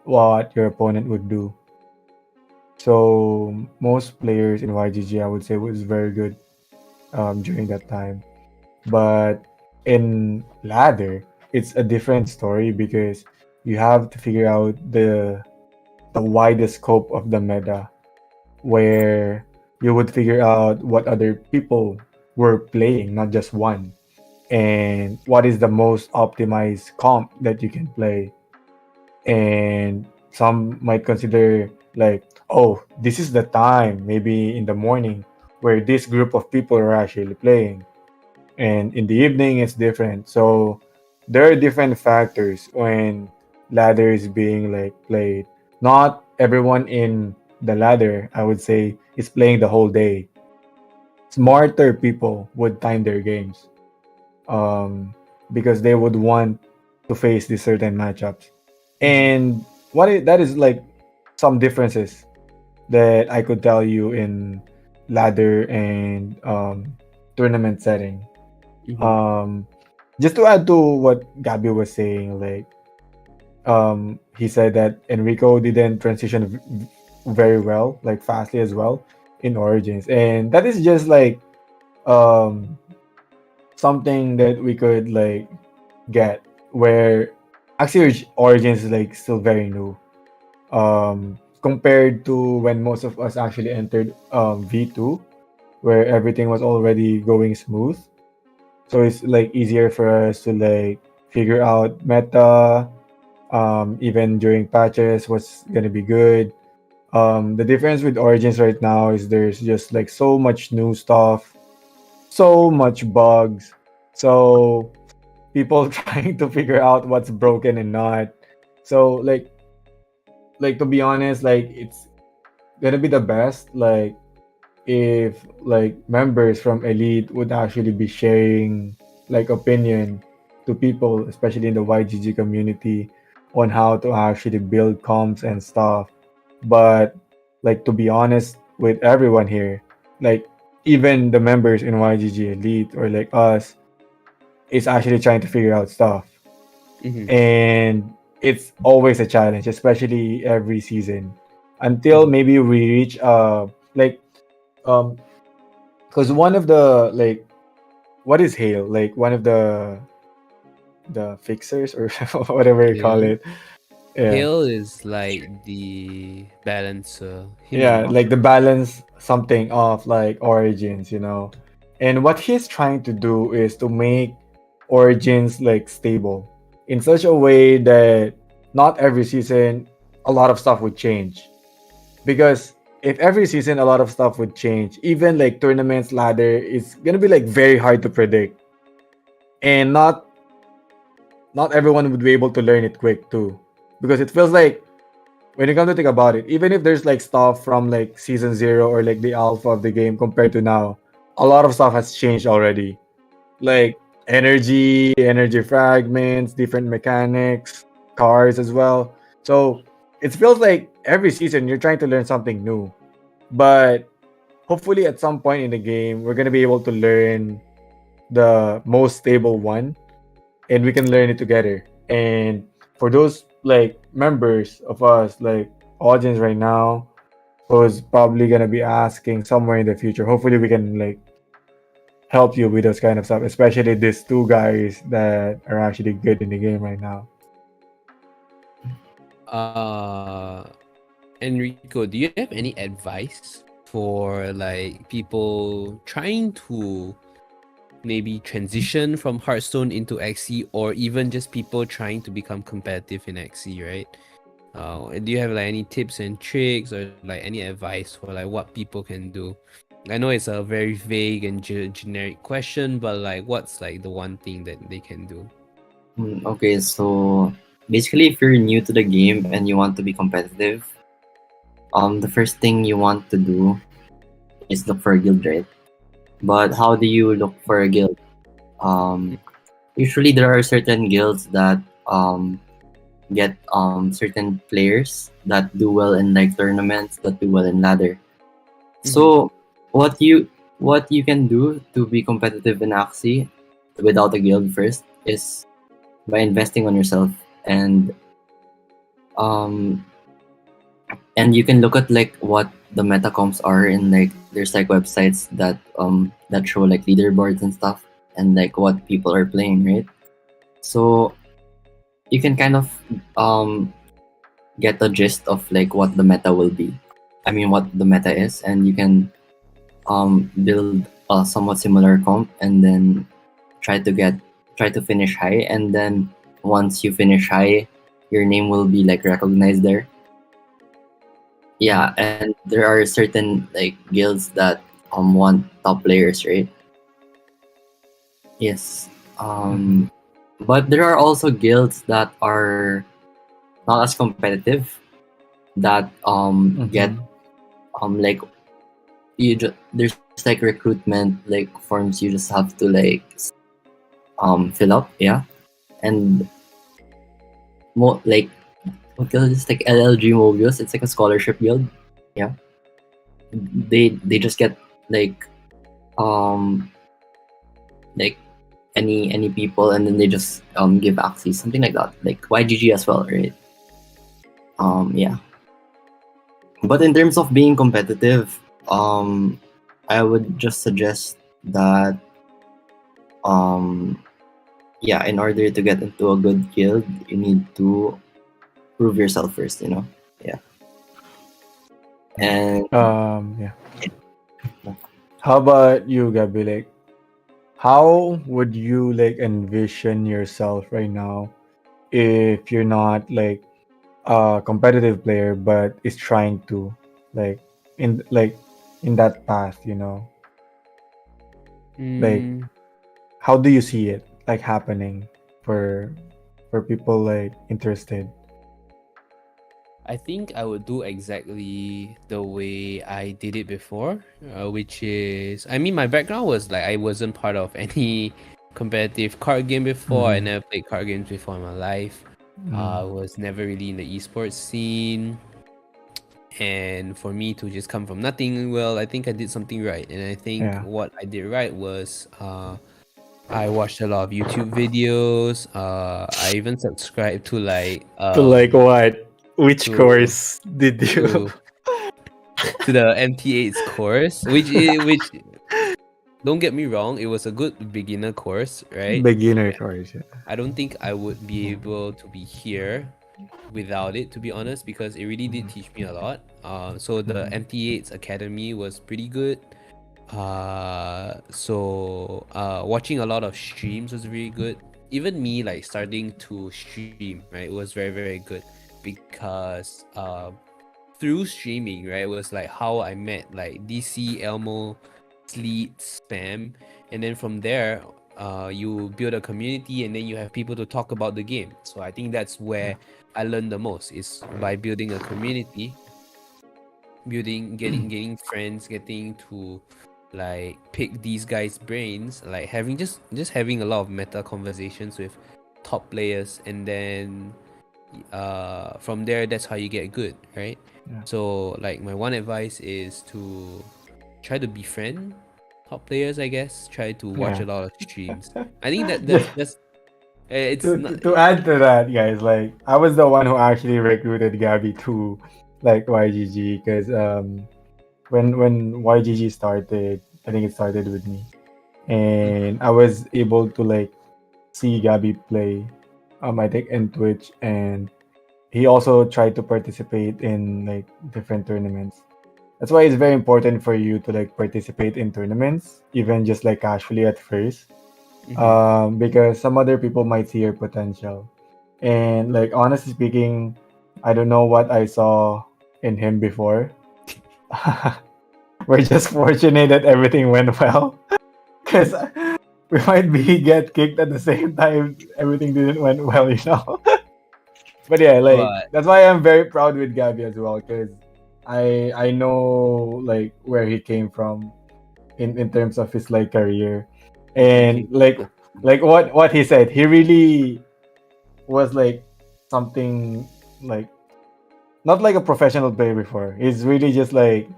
what your opponent would do. So most players in YGG, I would say, was very good during that time. But in ladder, it's a different story because you have to figure out the widest scope of the meta, where you would figure out what other people were playing, not just one, and what is the most optimized comp that you can play. And some might consider like, oh, this is the time, maybe in the morning, where this group of people are actually playing, and in the evening it's different. So there are different factors when ladder is being like played. Not everyone in the ladder, I would say, is playing the whole day. Smarter people would time their games, um, because they would want to face these certain matchups. And that is like some differences that I could tell you in ladder and tournament setting. Mhm. Just to add to what Gabby was saying, like he said that Enrico didn't transition very well, like fastly as well in Origins, and that is just like um something that we could like get where actually Origins is like still very new compared to when most of us actually entered V2, where everything was already going smooth. So it's like easier for us to like figure out meta, even during patches, what's gonna be good. The difference with Origins right now is there's just like so much new stuff, so much bugs, so people trying to figure out what's broken and not. So like to be honest, like it's gonna be the best like if like members from Elite would actually be sharing like opinion to people, especially in the YGG community, on how to actually build comps and stuff. But like to be honest with everyone here, like even the members in YGG Elite or like us is actually trying to figure out stuff. Mhm. And it's always a challenge, especially every season. Until maybe we reach like um because one of the like what is hail like one of the fixers or whatever you call Hail. it. Yeah, Hail is like the balancer. Him yeah, and like the balance something of like Origins, you know. And what he's trying to do is to make Origins like stable in such a way that not every season a lot of stuff would change. Because if every season a lot of stuff would change, even like tournaments ladder is gonna be like very hard to predict. And not everyone would be able to learn it quick too. Because it feels like when you come to think about it, even if there's like stuff from like season zero or like the alpha of the game compared to now, a lot of stuff has changed already. Like energy fragments, different mechanics, cars as well. So it feels like every season you're trying to learn something new. But hopefully at some point in the game, we're gonna be able to learn the most stable one and we can learn it together. And for those like members of us, like audience right now, who's probably gonna be asking somewhere in the future, hopefully we can like help you with those kind of stuff, especially these two guys that are actually good in the game right now. uh Enrico, do you have any advice for like people trying to maybe transition from Hearthstone into Axie, or even just people trying to become competitive in Axie, right? Do you have like any tips and tricks or like any advice for like what people can do? I know it's a very vague and generic question, but like what's like the one thing that they can do? Okay, so basically, if you're new to the game and you want to be competitive, the first thing you want to do is look for a guild, right? But how do you look for a guild? Usually there are certain guilds that get certain players that do well in like tournaments, that do well in ladder. So what you can do to be competitive in Axie without a guild first is by investing on yourself, and um and you can look at like what the meta comps are in like there's like websites that that show like leaderboards and stuff. and like what people are playing, right? So you can kind of get the gist of like what the meta will be. I mean, what the meta is, and you can build a somewhat similar comp, and then try to finish high, and then once you finish high, your name will be like recognized there. Yeah, and there are certain like guilds that want top players, right? Yes. But there are also guilds that are not as competitive, that get like there's like recruitment like forms you just have to like fill up, yeah. And like what guild is like LLG Mobius, it's like a scholarship guild, yeah. They just get like like any people, and then they just give Axie, something like that, like YGG as well, right? Yeah. But in terms of being competitive, I would just suggest that yeah, in order to get into a good guild, you need to prove yourself first, you know. Yeah. And Yeah. How about you, Gabi? Like, how would you like envision yourself right now if you're not like a competitive player but is trying to like in that path, you know? Like, Mm, how do you see it like happening for people like interested? I think I would do exactly the way I did it before, which is, I mean, my background was like I wasn't part of any competitive card game before. I never played card games before in my life. I was never really in the esports scene. And for me to just come from nothing, well, I think I did something right. And I think Yeah. what I did right was I watched a lot of YouTube videos. I even subscribed to like To like what? Which to course did you? to to the MT8's course, which don't get me wrong, it was a good beginner course, right? Beginner course. Yeah. I don't think I would be able to be here without it, to be honest, because it really did teach me a lot. So the MT8's academy was pretty good. Watching a lot of streams was really good. Even me like starting to stream, right, it was very very good, because through streaming, right, was like how I met like DC, Elmo, Sleet, Spam, and then from there, you build a community, and then you have people to talk about the game. So I think that's where I learned the most, is by building a community, getting friends, getting to like pick these guys' brains, like having just having a lot of meta conversations with top players, and then from there, that's how you get good, right? Yeah. So like my one advice is to try to befriend top players, I guess. Try to watch Yeah. a lot of streams. I think that's it's not. To add to that, guys, like I was the one who actually recruited Gabby to like YGG because when YGG started, I think it started with me, and I was able to like see Gabby play, I think in Twitch, and he also tried to participate in like different tournaments. That's why it's very important for you to like participate in tournaments, even just like casually at first, because some other people might see your potential. And like honestly speaking, I don't know what I saw in him before. We're just fortunate that everything went well, because we might be get kicked at the same time. Everything didn't went well, you know. But yeah, like But that's why I'm very proud with Gabby as well, because I know like where he came from in terms of his like career, and like what he said, he really was like something like not like a professional player before. He's really just like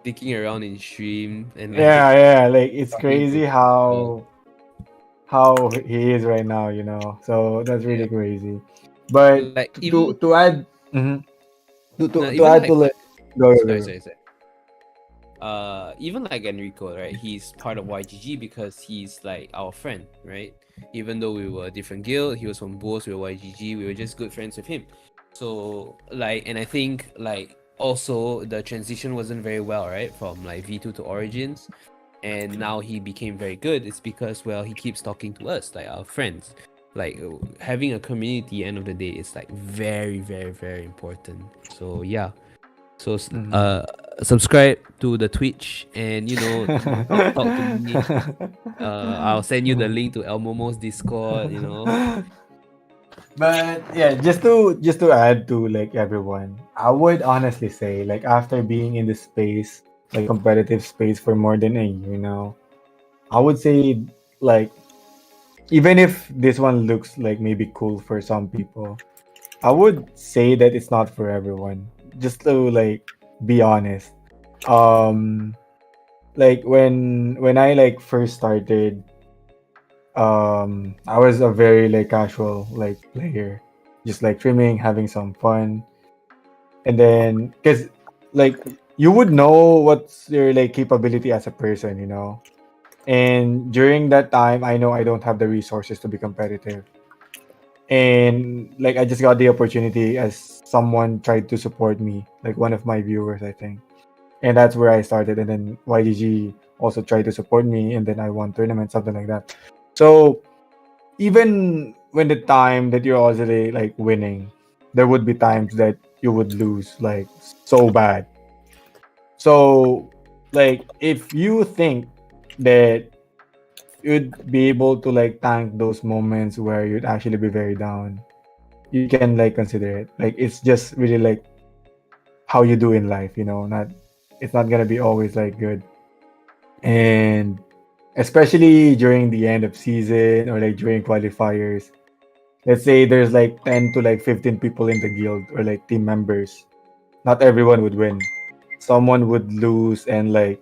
dicking around in stream and yeah, like it's talking to crazy people. how he is right now, you know. So that's really crazy. But Like even to add mhm. to even add to like like go, go, sorry go. sorry sorry. even like Enrico, right? He's part of YGG because he's like our friend, right? Even though we were a different guild, he was from Boos, we were YGG, we were just good friends with him. So like, and I think like also the transition wasn't very well, right? From like V2 to Origins, and now he became very good. It's because well, he keeps talking to us, like our friends. Like having a community, end of the day, is like very, very, very important. So yeah. So subscribe to the Twitch and talk to me. I'll send you the link to El Momo's Discord. But yeah, just to add to like everyone, I would honestly say like after being in this space, like competitive space for more than a year now, I would say like even if this one looks like maybe cool for some people, I would say that it's not for everyone. Just to like be honest. Um like when I like first started, I was a very like casual like player, just like trimming, having some fun. And then because like you would know what's your like capability as a person, you know. And during that time I know I don't have the resources to be competitive. And like I just got the opportunity as someone tried to support me, like one of my viewers I think. And that's where I started. And then YGG also tried to support me, and then I won tournaments, something like that. So even when the time that you're already like winning, there would be times that you would lose like so bad. So like if you think that you'd be able to like tank those moments where you'd actually be very down, you can like consider it. Like it's just really like how you do in life, you know, not it's not gonna be always like good. And especially during the end of season or like during qualifiers, let's say there's like 10 to like 15 people in the guild or like team members, not everyone would win. Someone would lose and like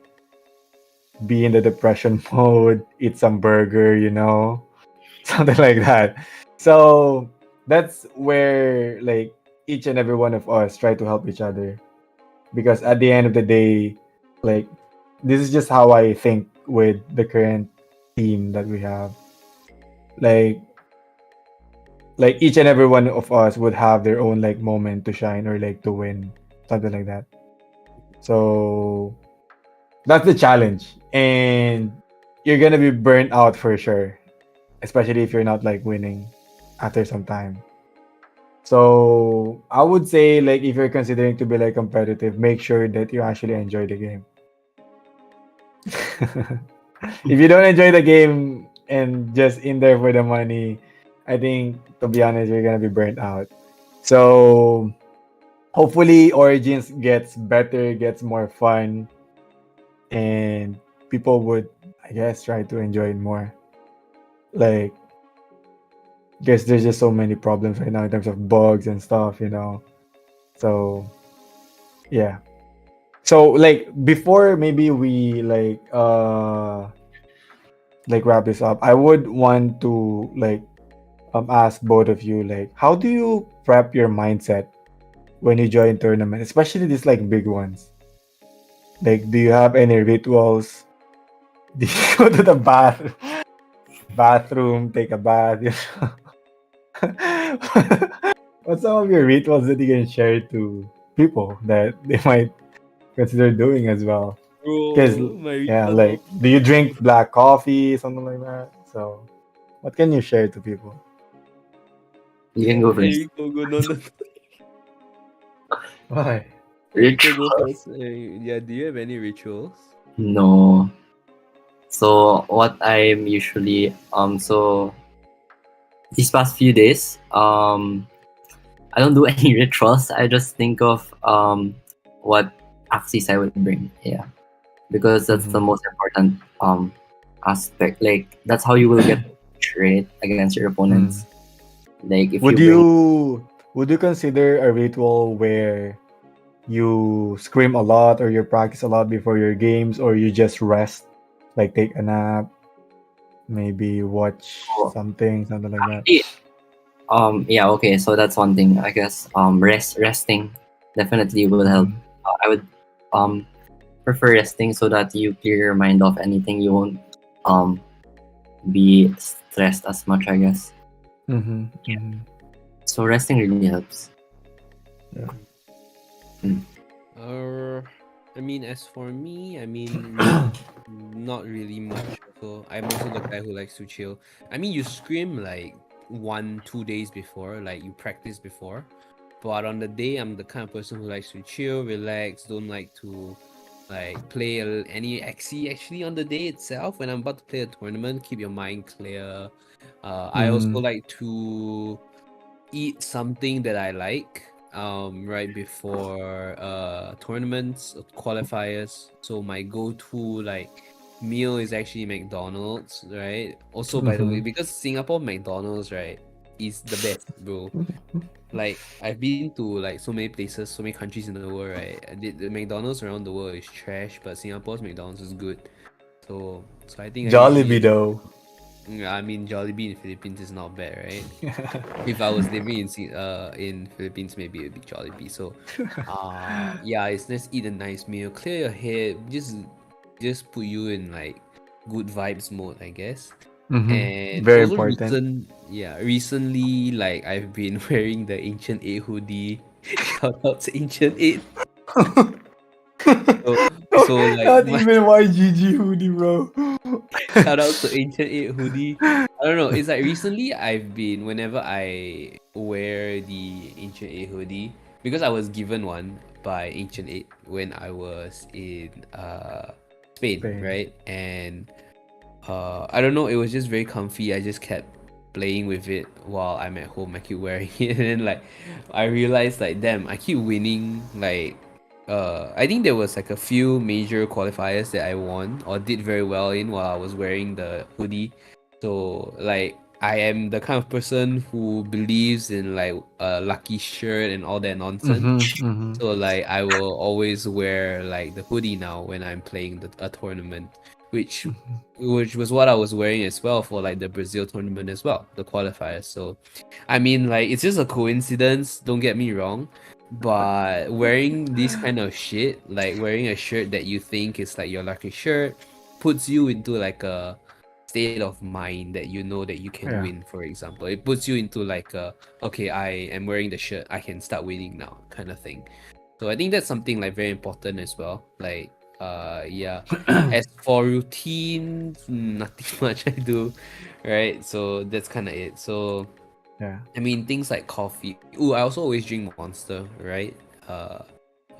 be in the depression mode, eat some burger, you know, something like that. So that's where like each and every one of us try to help each other, because at the end of the day, like this is just how I think with the current team that we have. Like each and every one of us would have their own like moment to shine or like to win, something like that. So that's the challenge, and you're gonna be burnt out for sure, especially if you're not like winning after some time. So I would say like if you're considering to be like competitive, make sure that you actually enjoy the game. If you don't enjoy the game and just in there for the money, I think to be honest, you're gonna be burnt out. So hopefully Origins gets better, gets more fun, and people would, I guess, try to enjoy it more. Like, guess there's just so many problems right now in terms of bugs and stuff, you know. So yeah. So like before maybe we like wrap this up, I would want to like ask both of you like how do you prep your mindset when you join tournament, especially these like big ones? Like do you have any rituals? Do you go to the bathroom, take a bath, you know? What's some of your rituals that you can share to people that they might consider doing as well? Because Bro, my yeah, rituals like do you drink black coffee, something like that? So what can you share to people? You can go first. Enrico, go no. Why? Enrico, go Rituals? first. Yeah, do you have any rituals? No. So what I'm usually so these past few days, I don't do any rituals. I just think of what axes I would bring. Yeah. Because that's the most important aspect. Like that's how you will get trade against your opponents. Like if Would you you consider a ritual where you scream a lot or you practice a lot before your games, or you just rest, like take a nap, maybe watch something like that? yeah, okay, so that's one thing. I guess resting definitely will help. I would prefer resting so that you clear your mind of anything. You won't be stressed as much, I guess. So resting really helps. I mean, as for me, I mean, not really much. So I'm also the guy who likes to chill. I mean, you scrim like 1-2 days before, like you practice before. But on the day, I'm the kind of person who likes to chill, relax, don't like to like play any Axie actually on the day itself. When I'm about to play a tournament, keep your mind clear. I also like to eat something that I like right before tournaments qualifiers. So my go-to like meal is actually McDonald's, right? Also, by the way, because Singapore McDonald's, right, is the best, bro. Like I've been to like so many places, so many countries in the world, right? The McDonald's around the world is trash, but Singapore's McDonald's is good. So I think I Jollibee usually, though. I mean, Jollibee in Philippines is not bad, right? If I was living in Philippines, maybe it'd be Jollibee. So, yeah, it's let's eat a nice meal, clear your head, just put you in like good vibes mode, I guess. And Very also important. recently, like I've been wearing the Ancient 8 hoodie. Shout out to Ancient 8. So, so like Not my even YGG hoodie, bro. shout out to Ancient 8 hoodie. I don't know. It's like recently I've been whenever I wear the Ancient 8 hoodie because I was given one by Ancient 8 when I was in Spain, Spain. right? And I don't know, it was just very comfy. I just kept playing with it while I'm at home. I keep wearing it and then like I realized like damn, I keep winning like I think there was like a few major qualifiers that I won or did very well in while I was wearing the hoodie. So like I am the kind of person who believes in like a lucky shirt and all that nonsense. So like I will always wear like the hoodie now when I'm playing a tournament, which was what I was wearing as well for like the Brazil tournament as well, the qualifiers. So I mean like it's just a coincidence, don't get me wrong. But wearing this kind of shit, like wearing a shirt that you think is like your lucky shirt, puts you into like a state of mind that you know that you can Yeah. win, for example. It puts you into like a okay, I am wearing the shirt, I can start winning now kind of thing. So I think that's something like very important as well. Like yeah. As for routine, nothing much I do, right? So that's kind of it. So Yeah. I mean things like coffee. Ooh, I also always drink Monster, right?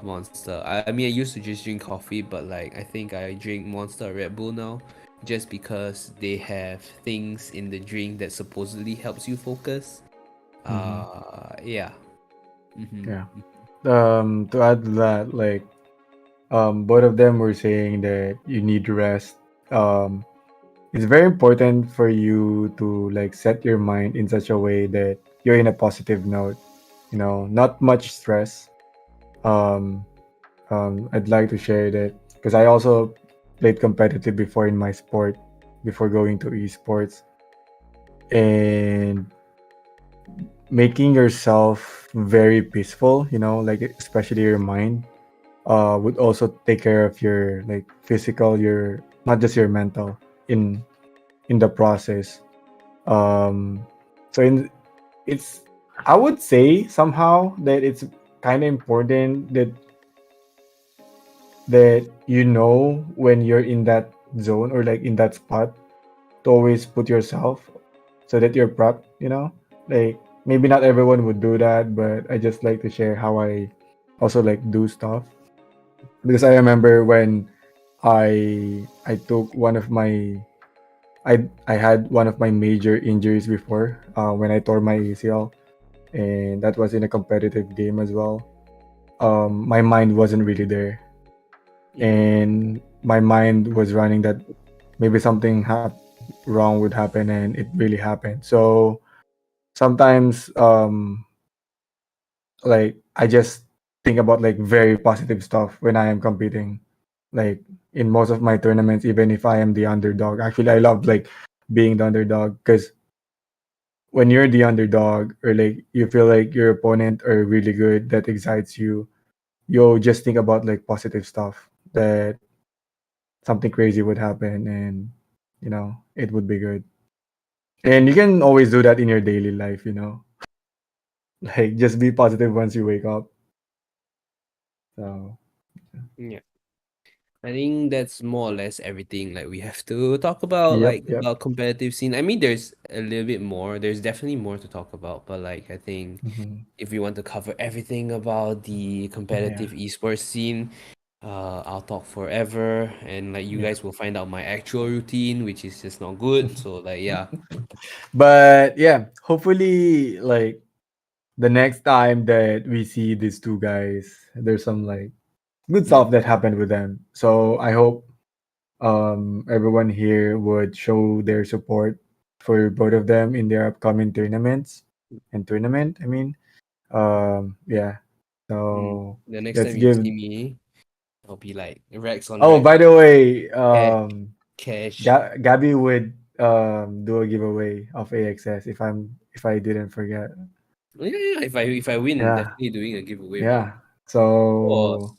Monster. I mean I used to just drink coffee, but like I think I drink Monster or Red Bull now, just because they have things in the drink that supposedly helps you focus. Yeah. Yeah. To add to that, like both of them were saying that you need rest. It's very important for you to like set your mind in such a way that you're in a positive note, not much stress. um I'd like to share that because I also played competitive before in my sport before going to esports, and making yourself very peaceful, like especially your mind, would also take care of your like physical, your not just your mental in the process. um so it's I would say somehow that it's kind of important that when you're in that zone or like in that spot, to always put yourself so that you're prepped, like maybe not everyone would do that, but I just like to share how I also like do stuff, because I remember when I took one of my I had one of my major injuries before, when I tore my ACL, and that was in a competitive game as well. My mind wasn't really there, and my mind was running that maybe something wrong would happen, and it really happened. So sometimes, like I just think about like very positive stuff when I am competing, like in most of my tournaments, even if I am the underdog. Actually, I love like being the underdog, because when you're the underdog, or like you feel like your opponent are really good, that excites you. You'll just think about like positive stuff, that something crazy would happen, and it would be good. And you can always do that in your daily life, like just be positive once you wake up. So Yeah. I think that's more or less everything like we have to talk about, like yep. about competitive scene. I mean, there's a little bit more. There's definitely more to talk about, but like I think Mhm. if we want to cover everything about the competitive esports scene, I'll talk forever, and like you Yeah. guys will find out my actual routine, which is just not good. So like yeah, But yeah, hopefully, like the next time that we see these two guys, there's some like good yeah, stuff that happened with them. So I hope everyone here would show their support for both of them in their upcoming tournament. I mean, yeah. So the next let's time you give. see me, I'll be like Rex on Oh, Rex, by the way, cash. Gabby would do a giveaway of AXS if I didn't forget. Yeah, yeah, if I win, Yeah, definitely doing a giveaway, bro. yeah. Of course. So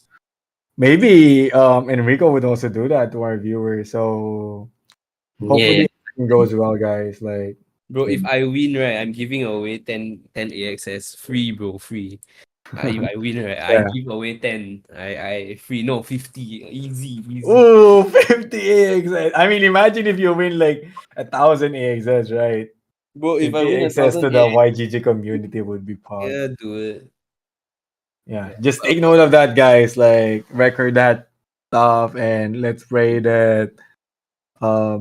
maybe Enrico would also do that to our viewers. So Yeah. hopefully it goes well, guys. Like Bro, if with I win, right, I'm giving away 10 AXS free, bro, free. If I win, right, I yeah. give away 10. I free, no, 50. Easy, easy. Ooh, 50 AXS. I mean, imagine if you win like 1,000 AXS, right? Bro, if I 50 win a AXS thousand to the AXS, YGG community would be pog. yeah, do it. Yeah, Yeah. just take note of that, guys. Like, record that stuff, and let's pray that our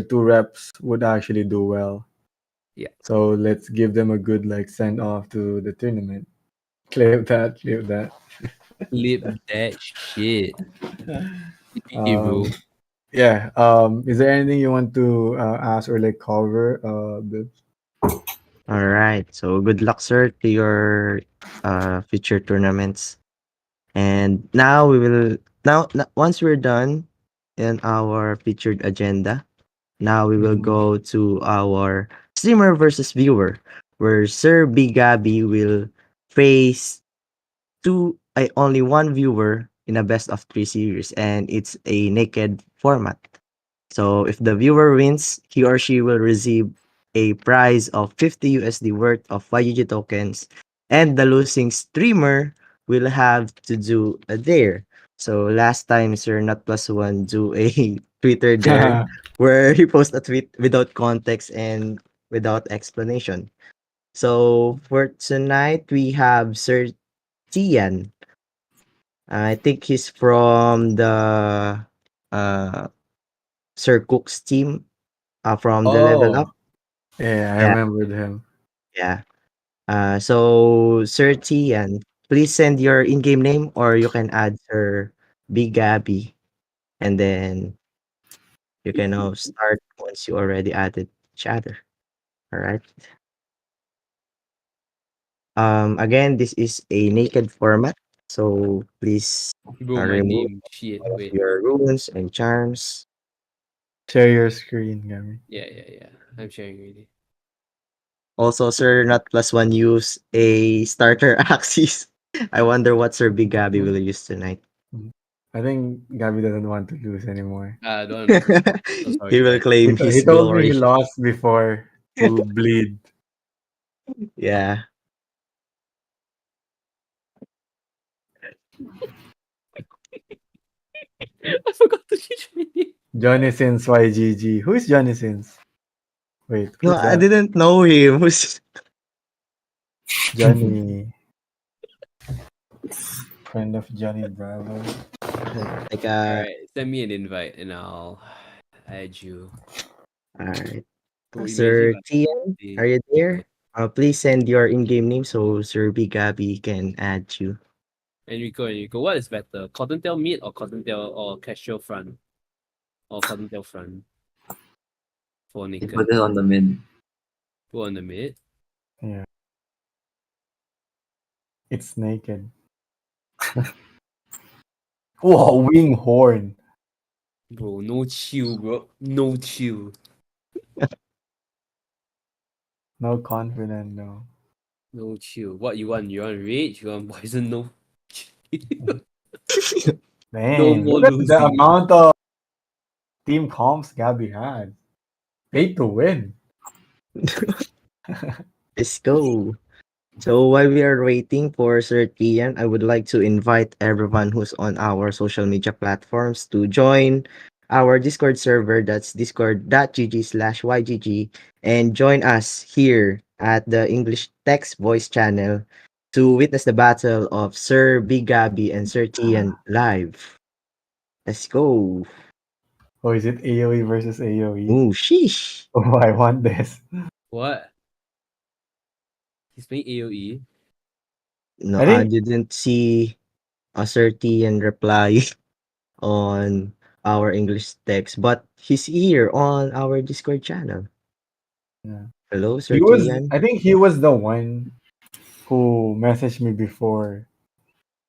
two reps would actually do well. Yeah. So let's give them a good like send off to the tournament. Clip that, clip that. Flip that shit. TPK, Um, bro. yeah. Is there anything you want to ask or like cover? Bibs? All right. So good luck, sir, to your future tournaments. And now we will once we're done in our featured agenda, now we will Mhm. go to our streamer versus viewer, where Sir Biggabie will face only one viewer in a best of three series, and it's a naked format. So if the viewer wins, he or she will receive a prize of 50 USD worth of YGG tokens, and the losing streamer will have to do a dare. So last time, Sir Not Plus One do a Twitter dare where he post a tweet without context and without explanation. So for tonight, we have Sir Tian. I think he's from the uh, Sir Cook's team, from the Level Oh, Up. yeah, I Yeah, remembered him. yeah. So Sir Tian, please send your in-game name, or you can add Sir Biggabie, and then you can now start once you already added each other. All right. Again, this is a naked format, so please Bro, my remove name. Shit. all of Wait. your runes and charms. Share your screen, Gary. Yeah, yeah, yeah. I'm sharing really. Also, Sir Not Plus One use a starter Axis. I wonder what Sir Biggabie will use tonight. I think Gabby doesn't want to lose anymore. I don't lose. So sorry, He will guys. claim He his told me he glory. lost before to bleed. Yeah. I forgot to change my name. Johnny Sins YGG. Who is Johnny Sins? Wait, No, who's I that? didn't know him. Who's Johnny, friend of Johnny Bravo. like Alright, send me an invite and I'll add you. alright. Bro, imagine Sir if Tian, I are you okay. there? Please send your in-game name so Sir Biggabie can add you. Enrico, what is better? Cottontail mid or Cottontail or Castro front? Or Cottontail front for You naked? put it on the mid. Put on the mid. Yeah, it's naked. Whoa, wing horn. Bro, no chill, bro. No chill. No confident, no. No chill. What you want? You want rage? You want poison? No. No Man, more look at the losing. amount of team comps Gabby had. Paid to win. Let's go. So while we are waiting for Sir Kian, I would like to invite everyone who's on our social media platforms to join our Discord server. That's discord.gg/YGG, and join us here at the English Text Voice channel to witness the battle of Sir Biggabie and Sir Kian live. Let's go. Or is it AoE versus AoE? Ooh, sheesh. Oh, I want this. What? He's playing AoE? No, I I think didn't see a Sir Kian reply on our English text, but he's here on our Discord channel. yeah. Hello, He Sir was. Kian. I think he was the one who messaged me before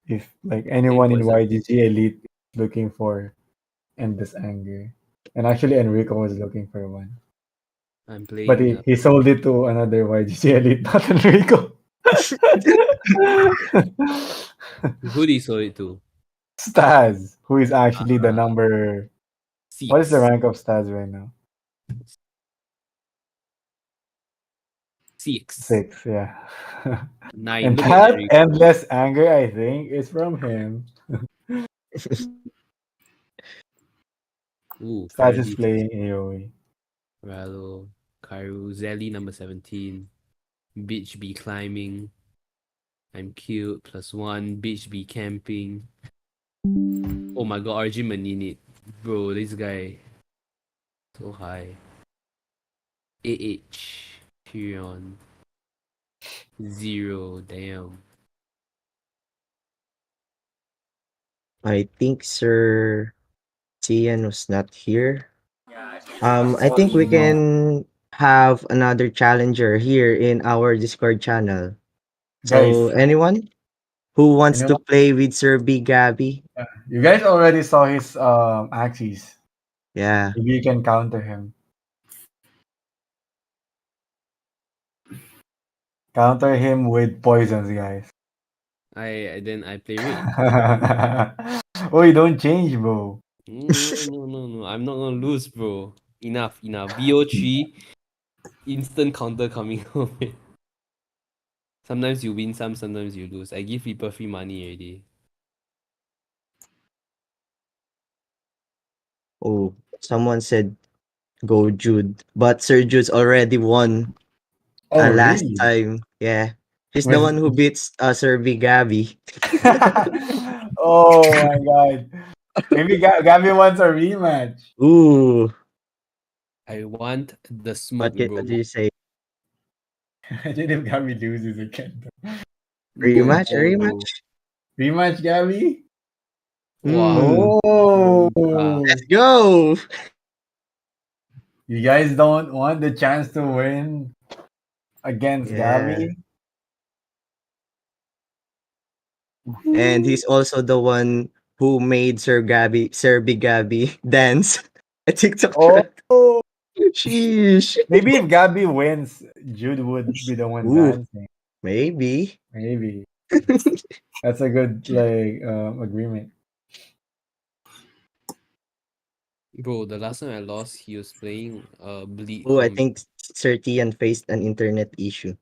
if like Playing anyone in poison. YGG Elite is looking for endless anger. And actually Enrico was looking for one. I'm But playing. he sold it to another YGG Elite, not Enrico. Who do you sold it to? Staz, who is actually the Uh, number. What is the six. rank of Staz right now? Six. 6, yeah. Nine. And Look at that Enrico. endless anger, I think, is from him. Ooh, Staz is currently playing AoE. Rallo, Kairu, Zelly number 17. Bitch be climbing. I'm cute. +1. Bitch be camping. Oh my god, RG Maninit. Bro, this guy. So high. AH. Tyrion. 0. Damn. I think Sir Tian was not here. I Oh think we no. can have another challenger here in our Discord channel. So Guys, anyone who you wants know to what? play with Sir Big Gabby? You guys already saw his Axies. Yeah. Maybe you can counter him. Counter him with poisons, guys. I play Raid. Oh, you don't change, bro. No. I'm not gonna lose, bro. Enough. BO3 instant counter coming home. Sometimes you win some, sometimes you lose. I give people free money already. Oh, someone said go Jude, but Sir Jude's already won Oh, last really? time. Yeah. He's the one With who beats Sir Big Gabby. oh my god. Maybe Gabby wants a rematch. Ooh. I want the smoke, What do bro. you say? Imagine if Gabby loses again. No Rematch? A more, bro. rematch? Rematch, Gabby? Wow. Hmm. Oh, Let's go. you guys don't want the chance to win against Yeah. Gabby? And he's also the one who made Sir Big Gabby dance a TikTok Oh, trend. Sheesh. maybe if Gabby wins, Jude would be the one Ooh, dancing. maybe. Maybe that's a good like agreement. Bro, the last time I lost, he was playing Bleed Oh, I Comp. think Sir Tian faced an internet issue.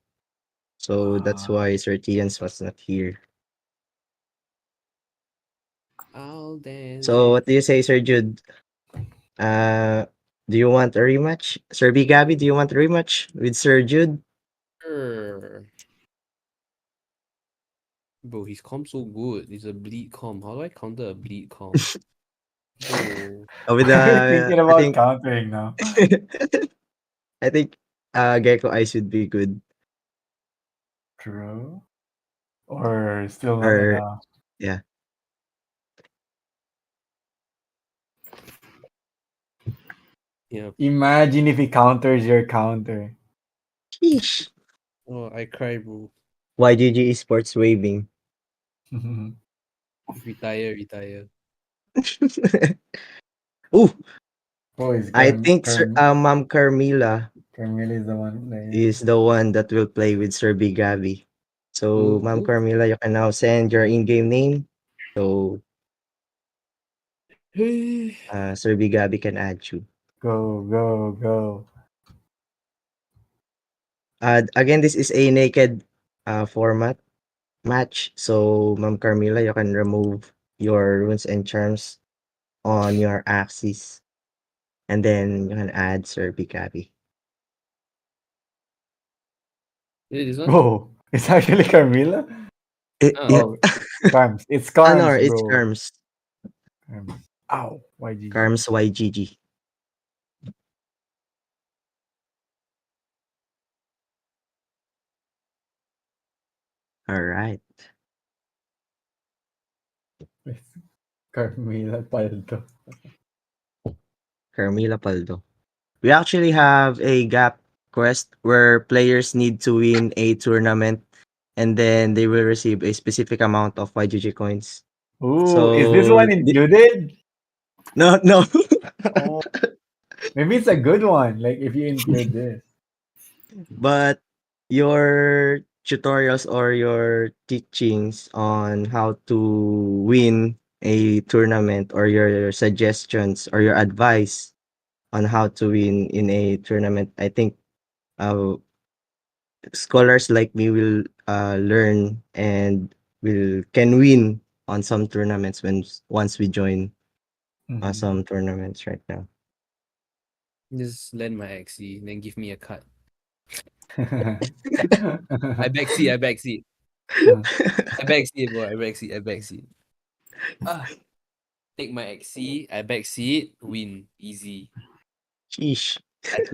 So that's Ah, why Sir Tian's was not here. I'll dance, So dance. what do you say, Sir Jude? Uh, do you want a rematch? Sir B. Gabby, do you want a rematch with Sir Jude? Sure. Bro, his comp so good. It's a Bleed Comp. How do I counter a Bleed Comp? Bro. With thinking I about think countering now. I think Gecko Eyes would be good. True, or still not Or enough. yeah. Yeah. Imagine if he counters your counter. Sheesh. Oh, I cry, bro. YGG Esports waving. Retire. Ooh, Oh, is I think Sir Ma'am Carmilla Carmela is the one is playing. the one that will play with Sir Bigabi. So Ma'am Who? Carmilla, you can now send your in-game name. So Sir Biggabie can add you. Go. Again, this is a naked format match. So, Ma'am Carmela, you can remove your runes and charms on your axis. And then you can add Sir Biggabie. Is it this one? Whoa, it's actually Carmilla? Oh, Oh, Carms. It's No, Carms, it's bro. Carms. Carms. Ow, YGG. Carms YGG. All right. Carmilla Paldo. Carmela Paldo. We actually have a gap quest where players need to win a tournament and then they will receive a specific amount of YGG coins. Ooh, is this So, one included? no, no. Oh, maybe it's a good one. Like if you include this. But your tutorials or your teachings on how to win a tournament or your suggestions or your advice on how to win in a tournament, I think uh, scholars like me will learn and will can win on some tournaments once we join Mhm. some tournaments right now. just lend my Axie, then give me a cut. Uh, I backseat, I backseat. I backseat, bro. I backseat. Ah, take my Axie, I backseat, win. Easy. Sheesh. I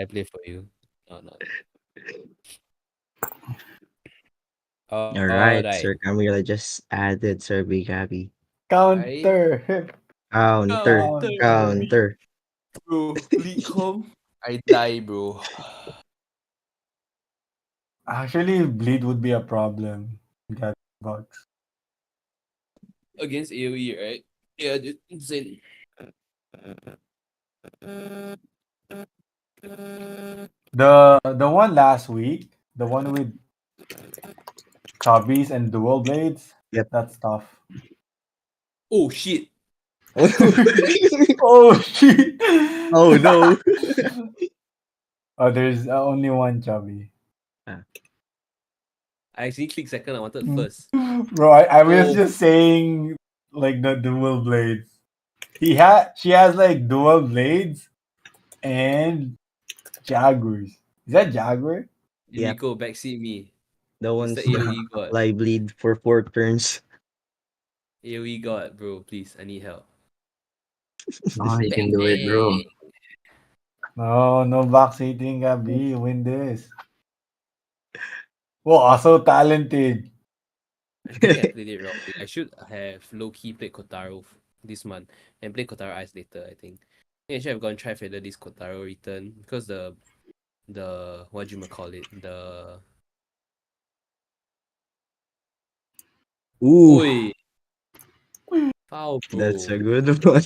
play for you. No, no. All right, Alright. Sir Camila just added Sir Bigabi. Alright. Counter hip. Counter, Counter. Counter. counter. Bro, bleed com. I die, bro. Actually, bleed would be a problem. Got bugs. Against AoE, right? Yeah, dude, insane. The one last week, the one with chubbies and dual blades, Yep. that's tough. Oh shit. Oh shit! Oh no. Oh, there's only one chubby. Ah, I actually clicked second, I wanted Mm. first. Bro, I was Oh, just saying like the dual blades. She has like dual blades and jaguars. Is that jaguar? yep. Enrico, backseat me. The It's the ones that AoE god. apply bleed for 4 turns. AoE god, bro. Please, I need help. Oh, you can Bang do it, bro. bang. No backseating, Gabi. Win this. Wow, so talented. I think I played it wrong. I should have low key played Kotaro this month and play Kotaro Ice later. I think. I should have gone try feather this Kotaro return because the what do you call it, the Ooh, oi foul, that's bro. a good one.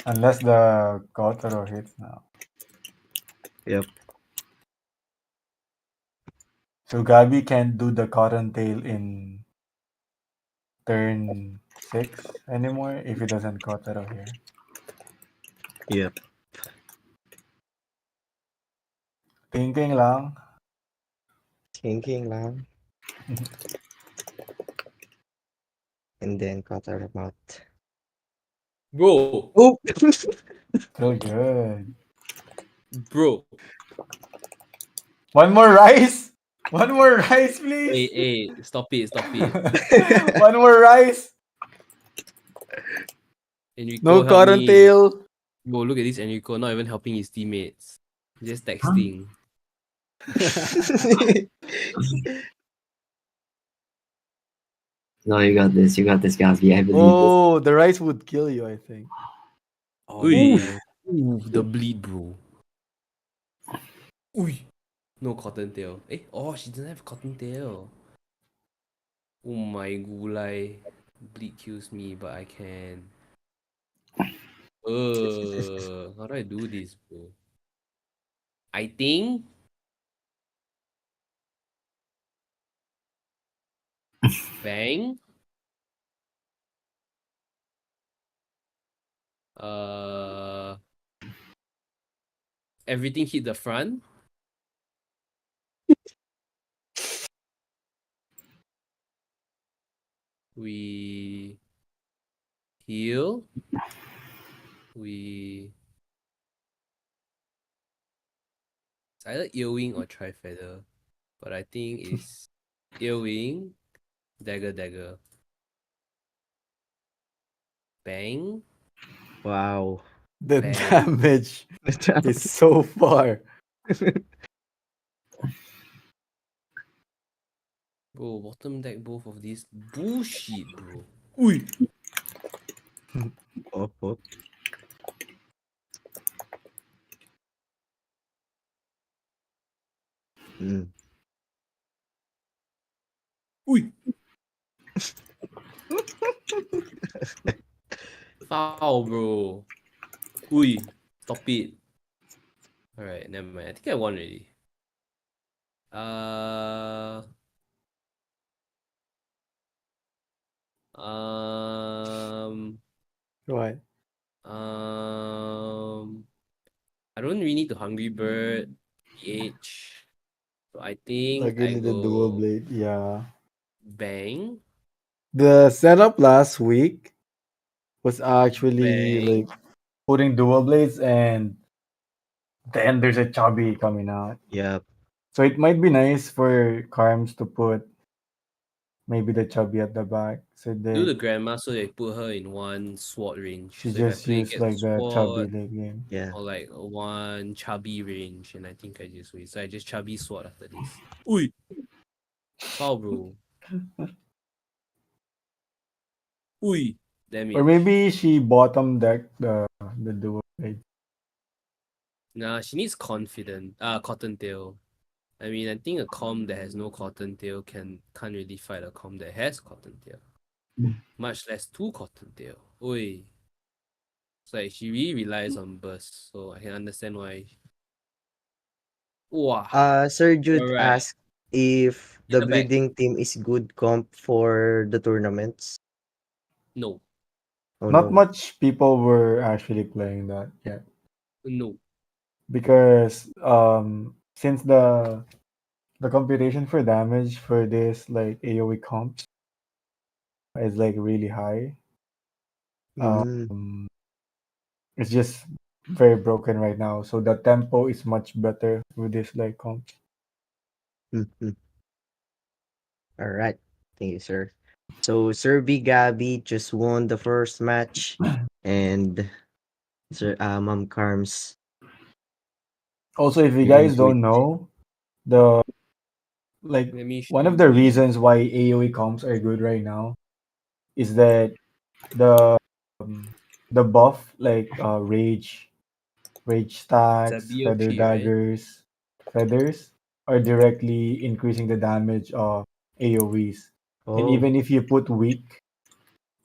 Unless the Kotaro hits now. Yep. So Gabi can't do the cottontail in turn 6 anymore if he doesn't Kotaro here. Yep. Thinking lang. Thinking lang. And then cut our mouth. Bro, Oh! Still good. bro. One more rice? One more rice, please. Hey, stop it, stop it. One more rice. Enrico, No help cotton me. tail. Bro, look at this Enrico, not even helping his teammates. Just texting. No, you got this. You got this, Gavi. I believe this. Oh, the rice would kill you, I think. Oh Ui. no. Ooh, the bleed, bro. Ui. No cotton tail. Oh, she doesn't have cotton tail. Oh my gulai. Bleed kills me, but I can. How do I do this, bro? I think bang. Uh, everything hit the front. We heal. We it's either earwing or tri-feather, but I think it's earwing, dagger, bang, Wow. The bang. damage is so far. Bro, bottom deck both of these bullshit, bro. Ui. Oh, oh. Mm. Ui. Foul, bro. Ui. Stop it. Alright, never mind. I think I won already. Uh um What? um I don't really need to Hungry Bird PH. So I think Like you I need a dual go blade. Yeah. bang, The setup last week was actually bang. like putting dual blades and then there's a chubby coming out. Yep. So it might be nice for Carms to put maybe the chubby at the back. So Do they the grandma so they put her in one sword range. she So if I just play used get like the chubby sword late game. Yeah. or like one chubby range, and I think I just win. So I just chubby sword after this. Ui, foul, bro. Ui, Or damage. maybe she bottom deck the dual blade. Nah, she needs confident. Cottontail. I mean, I think a comp that has no cottontail can't really fight a comp that has cottontail. Much less two cottontail. Oi. It's like she really relies on burst, so I can understand why. Wow. Sir Jude Alright. asked if In the the back. bleeding team is good comp for the tournaments. No. Oh Not no. much people were actually playing that yet. No. Because since the computation for damage for this like AoE comps is like really high. Mm. Um, it's just very broken right now. So the tempo is much better with this like comps. Mm-hmm. All right. Thank you, sir. So Sir Biggabie just won the first match, and Sir Mom Carms Also, if you guys experienced with don't know, the like Let me show one of you the this. reasons why AoE comps are good right now is that the the buff like rage It's a stacks, feather BO3, right? daggers, feathers are directly increasing the damage of AoEs. And oh. even if you put weak,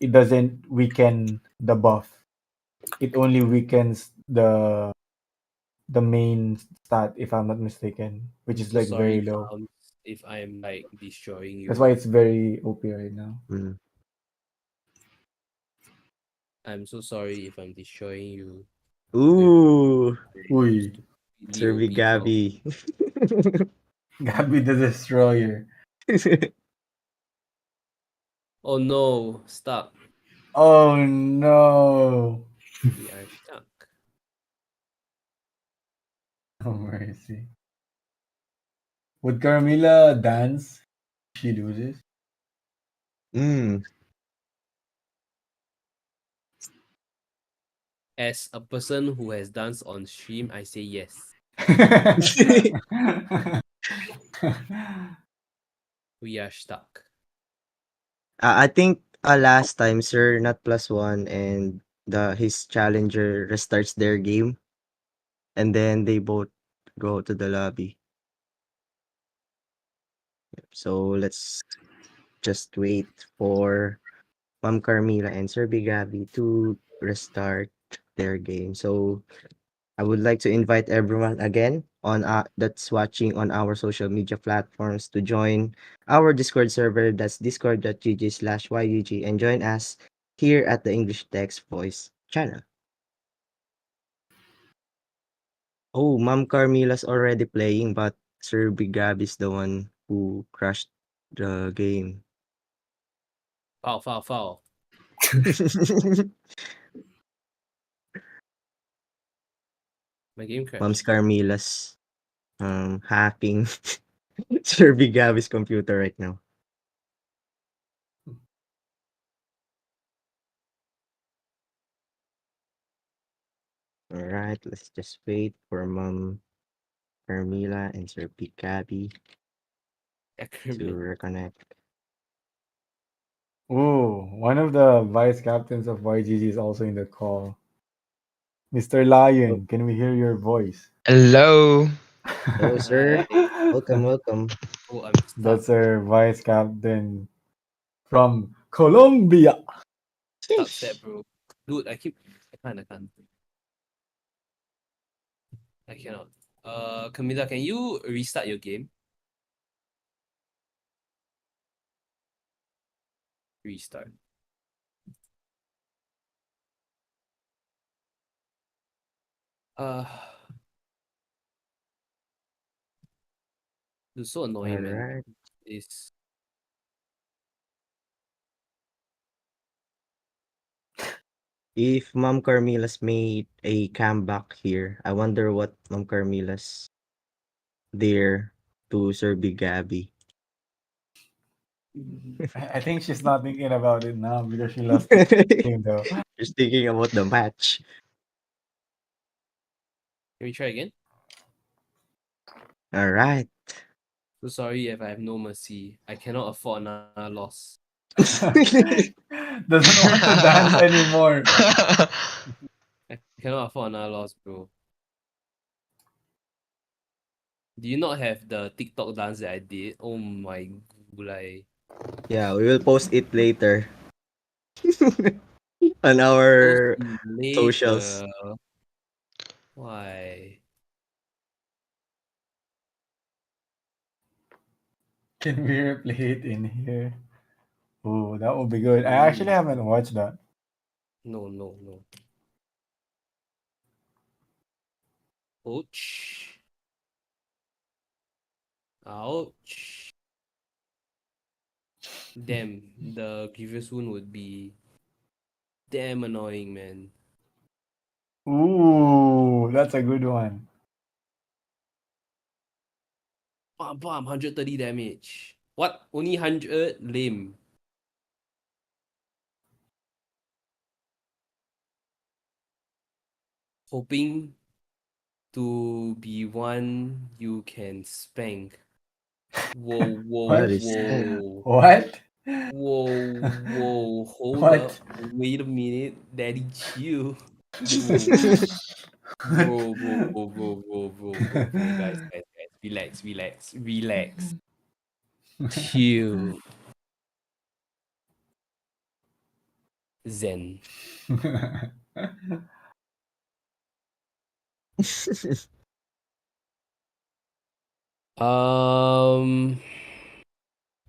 it doesn't weaken the buff. It only weakens the main stat, if I'm not mistaken, which I'm is so like sorry, very low. Farms, if I'm like destroying That's why you. it's very OP right now. Mm. I'm so sorry if I'm destroying you. Ooh, Uy, Stupidly Sir OP comp. Biggabie. Gabby the Destroyer. Oh no, stop. Oh no! We are stuck. Oh mercy. Would Carmilla dance if she loses? Mm. As a person who has danced on stream, I say yes. We are stuck. I think last time, Sir, not +1, and his challenger restarts their game, and then they both go to the lobby. So let's just wait for Ma'am Carmila and Sir Bigabi to restart their game. So I would like to invite everyone again on that's watching on our social media platforms to join our Discord server. That's discord.gg/YGG and join us here at the English Text Voice channel. Oh, Ma'am Carmilla's already playing, but Sir Biggabie's the one who crashed the game. Foul. My game Mom's crashed. Carmilla's hacking Sir Biggabie's computer right now. Alright, let's just wait for Mom Carmilla and Sir Biggabie to Acronym. reconnect. Ooh, one of the vice captains of YGG is also in the call. Mr. Lion, can we hear your voice? Hello. Hello, sir. Hi. Welcome. Oh, I'm stuck. That's our vice captain from Colombia. Stuck Sheesh. set, bro. Dude, I can't. I cannot. Camila, can you restart your game? Restart. Uh, it's so annoying, man. Alright. It's If Mom Carmilla's made a comeback here, I wonder what Mom Carmilla's there to Sir Biggabie. I think she's not thinking about it now because she lost the game though. Just thinking about the match. Can we try again? Alright. So sorry if I have no mercy. I cannot afford another loss. Doesn't want to dance anymore. I cannot afford another loss, bro. Do you not have the TikTok dance that I did? Oh my gulai. Yeah, we will post it later on Post our socials. later. Why? Can we replay it in here? Oh, that would be good. I actually haven't watched that. No. Ouch. Ouch. Damn, the grievous wound would be damn annoying, man. Ooh, that's a good one. Bam, 130 damage. What? Only 100? Lame. Hoping to be one you can spank. Whoa, What? What is that? What? Whoa, hold What? up. Wait a minute. Daddy, chill. Whoa. Bro. Guys. Relax. Chill. Zen.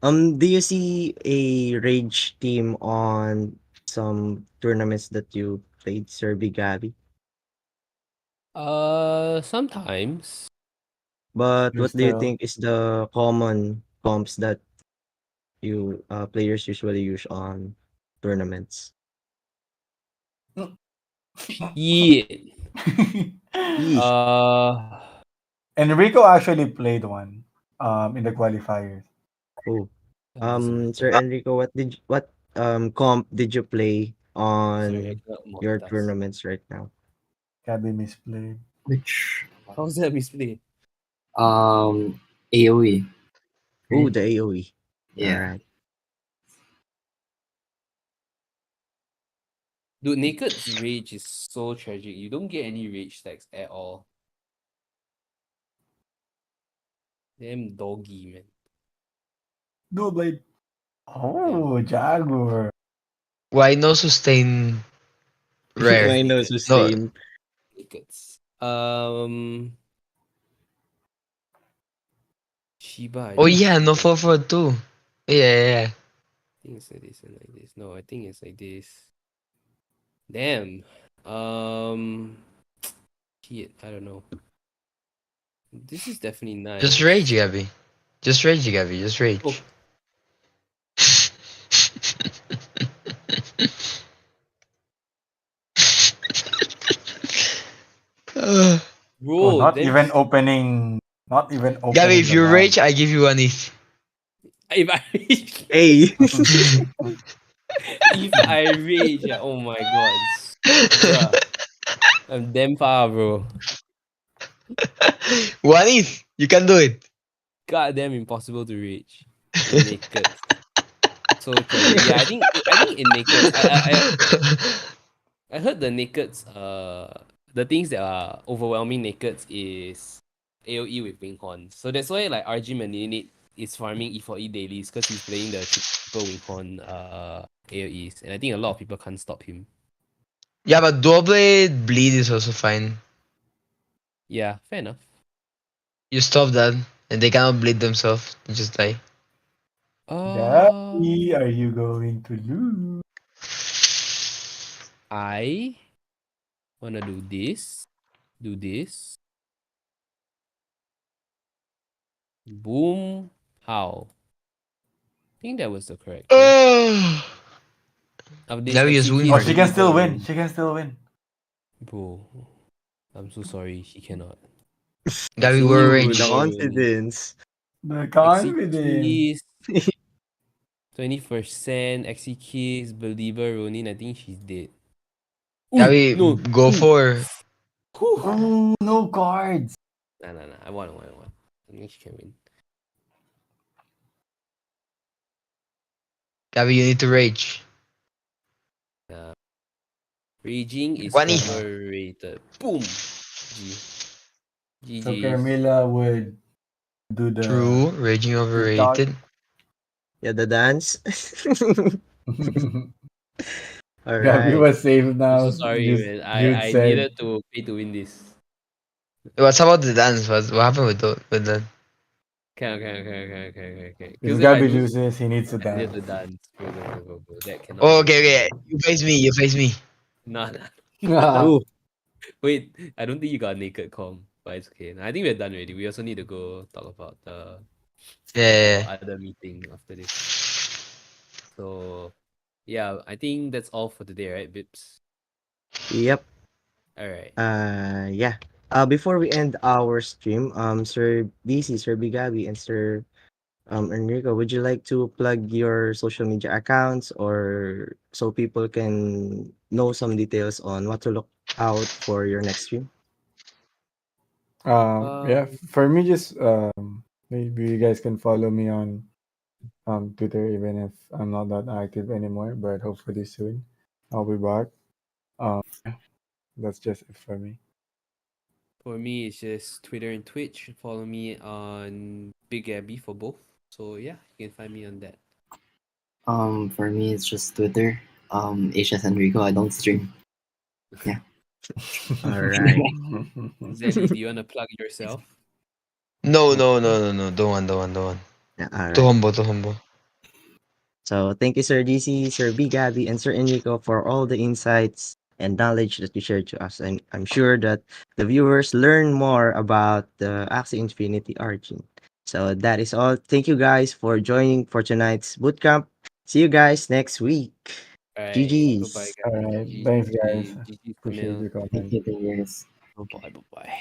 Um, Do you see a rage team on some tournaments that you played, Sir Biggabie? sometimes. But You're what do you still. think is the common comps that you players usually use on tournaments? Shit. Eeh. Enrico actually played one in the qualifiers. Oh. That doesn't Sir matter. Enrico, what comp did you play Sorry, I on cannot your multitask. tournaments right now? Gabby misplayed. Which How's that misplay? um AoE, Oh, right? the AoE. Yeah. Alright. Dude, Naked's rage is so tragic. You don't get any rage stacks at all. Damn doggy, man. Dual blade. Oh, Jaguar. Why no sustain rare? Why no Naked. No. sustain? Nakeds. Shiba, I Oh don't yeah, no think. 4 too. Yeah. I think it's like this and like this. No, I think it's like this. Damn. Shit, I don't know. This is definitely nice. Just rage, Gabby. Just rage, Gabby. Just rage. Oh. Bro, Oh, not then even opening. Not even opening. Gabby, if the you bag. rage, I give you one ETH. if I Hey. if I rage, oh my god, bruh, I'm damn far, bro. One ETH. You can do it. Goddamn impossible to reach in naked. So tragic. Yeah, I think in naked, I heard the nakeds. The things that are overwhelming nakeds is AOE with Winghorn. So that's why like RG Maninit is farming E4E dailies because he's playing the triple Winghorn AOEs, and I think a lot of people can't stop him. Yeah, but dual blade bleed is also fine. Yeah, fair enough. You stop that, and they cannot bleed themselves. They just die. Gabby, are you going to lose? I wanna do this. Boom. How? I think that was the correct. Oh. Of this Gabby is Axie winning. Oh, Keys she can still Believer win. She can still win. Bro, I'm so sorry. She cannot. Gabby, Axie we're Ooh, Keys the rage. Believer Ronin. confidence. The Axie confidence. Keys 20%. Axie Keys Believer Ronin. I think she's dead. Gabby, No. go for. Oh, no cards. Nah. I want. I think she can win. Gabby, you need to rage. Raging is One E. overrated. Boom. G. So GG. Carmilla would do the True, raging TikTok. overrated. Yeah, the dance. All Gabby right. was saved I'm now. so sorry, man. Jude I said. needed to pay to win this. What's about the dance? What happened with that? Okay. If Because if I Gabby lose, loses, he needs to I need dance. to dance. Bro. That cannot Oh, be. okay. You face me. You face me. Nah. Ooh. Wait, I don't think you got naked com, but it's okay. I think we're done already. We also need to go talk about Yeah. our other meeting after this. So, yeah, I think that's all for today, right, Bips? Yep. All right. Yeah. Before we end our stream, Sir Disi, Sir Biggabie, and Sir Enrico, would you like to plug your social media accounts or so people can know some details on what to look out for your next stream? Yeah, for me, just maybe you guys can follow me on Twitter, even if I'm not that active anymore. But hopefully soon, I'll be back. Yeah, that's just it for me. For me, it's just Twitter and Twitch. Follow me on Biggabie for both. So yeah, you can find me on that. For me, it's just Twitter. HS Enrico. I don't stream. Yeah. All right. Zelly, do you want to plug yourself? No. Don't want. Yeah, all Too right. humble. So thank you, Sir DC, Sir Biggabie, and Sir Enrico for all the insights and knowledge that you shared to us. And I'm sure that the viewers learn more about the Axie Infinity Origin. So that is all. Thank you guys for joining for tonight's bootcamp. See you guys next week. All right. Bye bye, GG's. All guys. right, thanks, guys. GG, Appreciate Camille. your Thank comment. you, guys. Bye.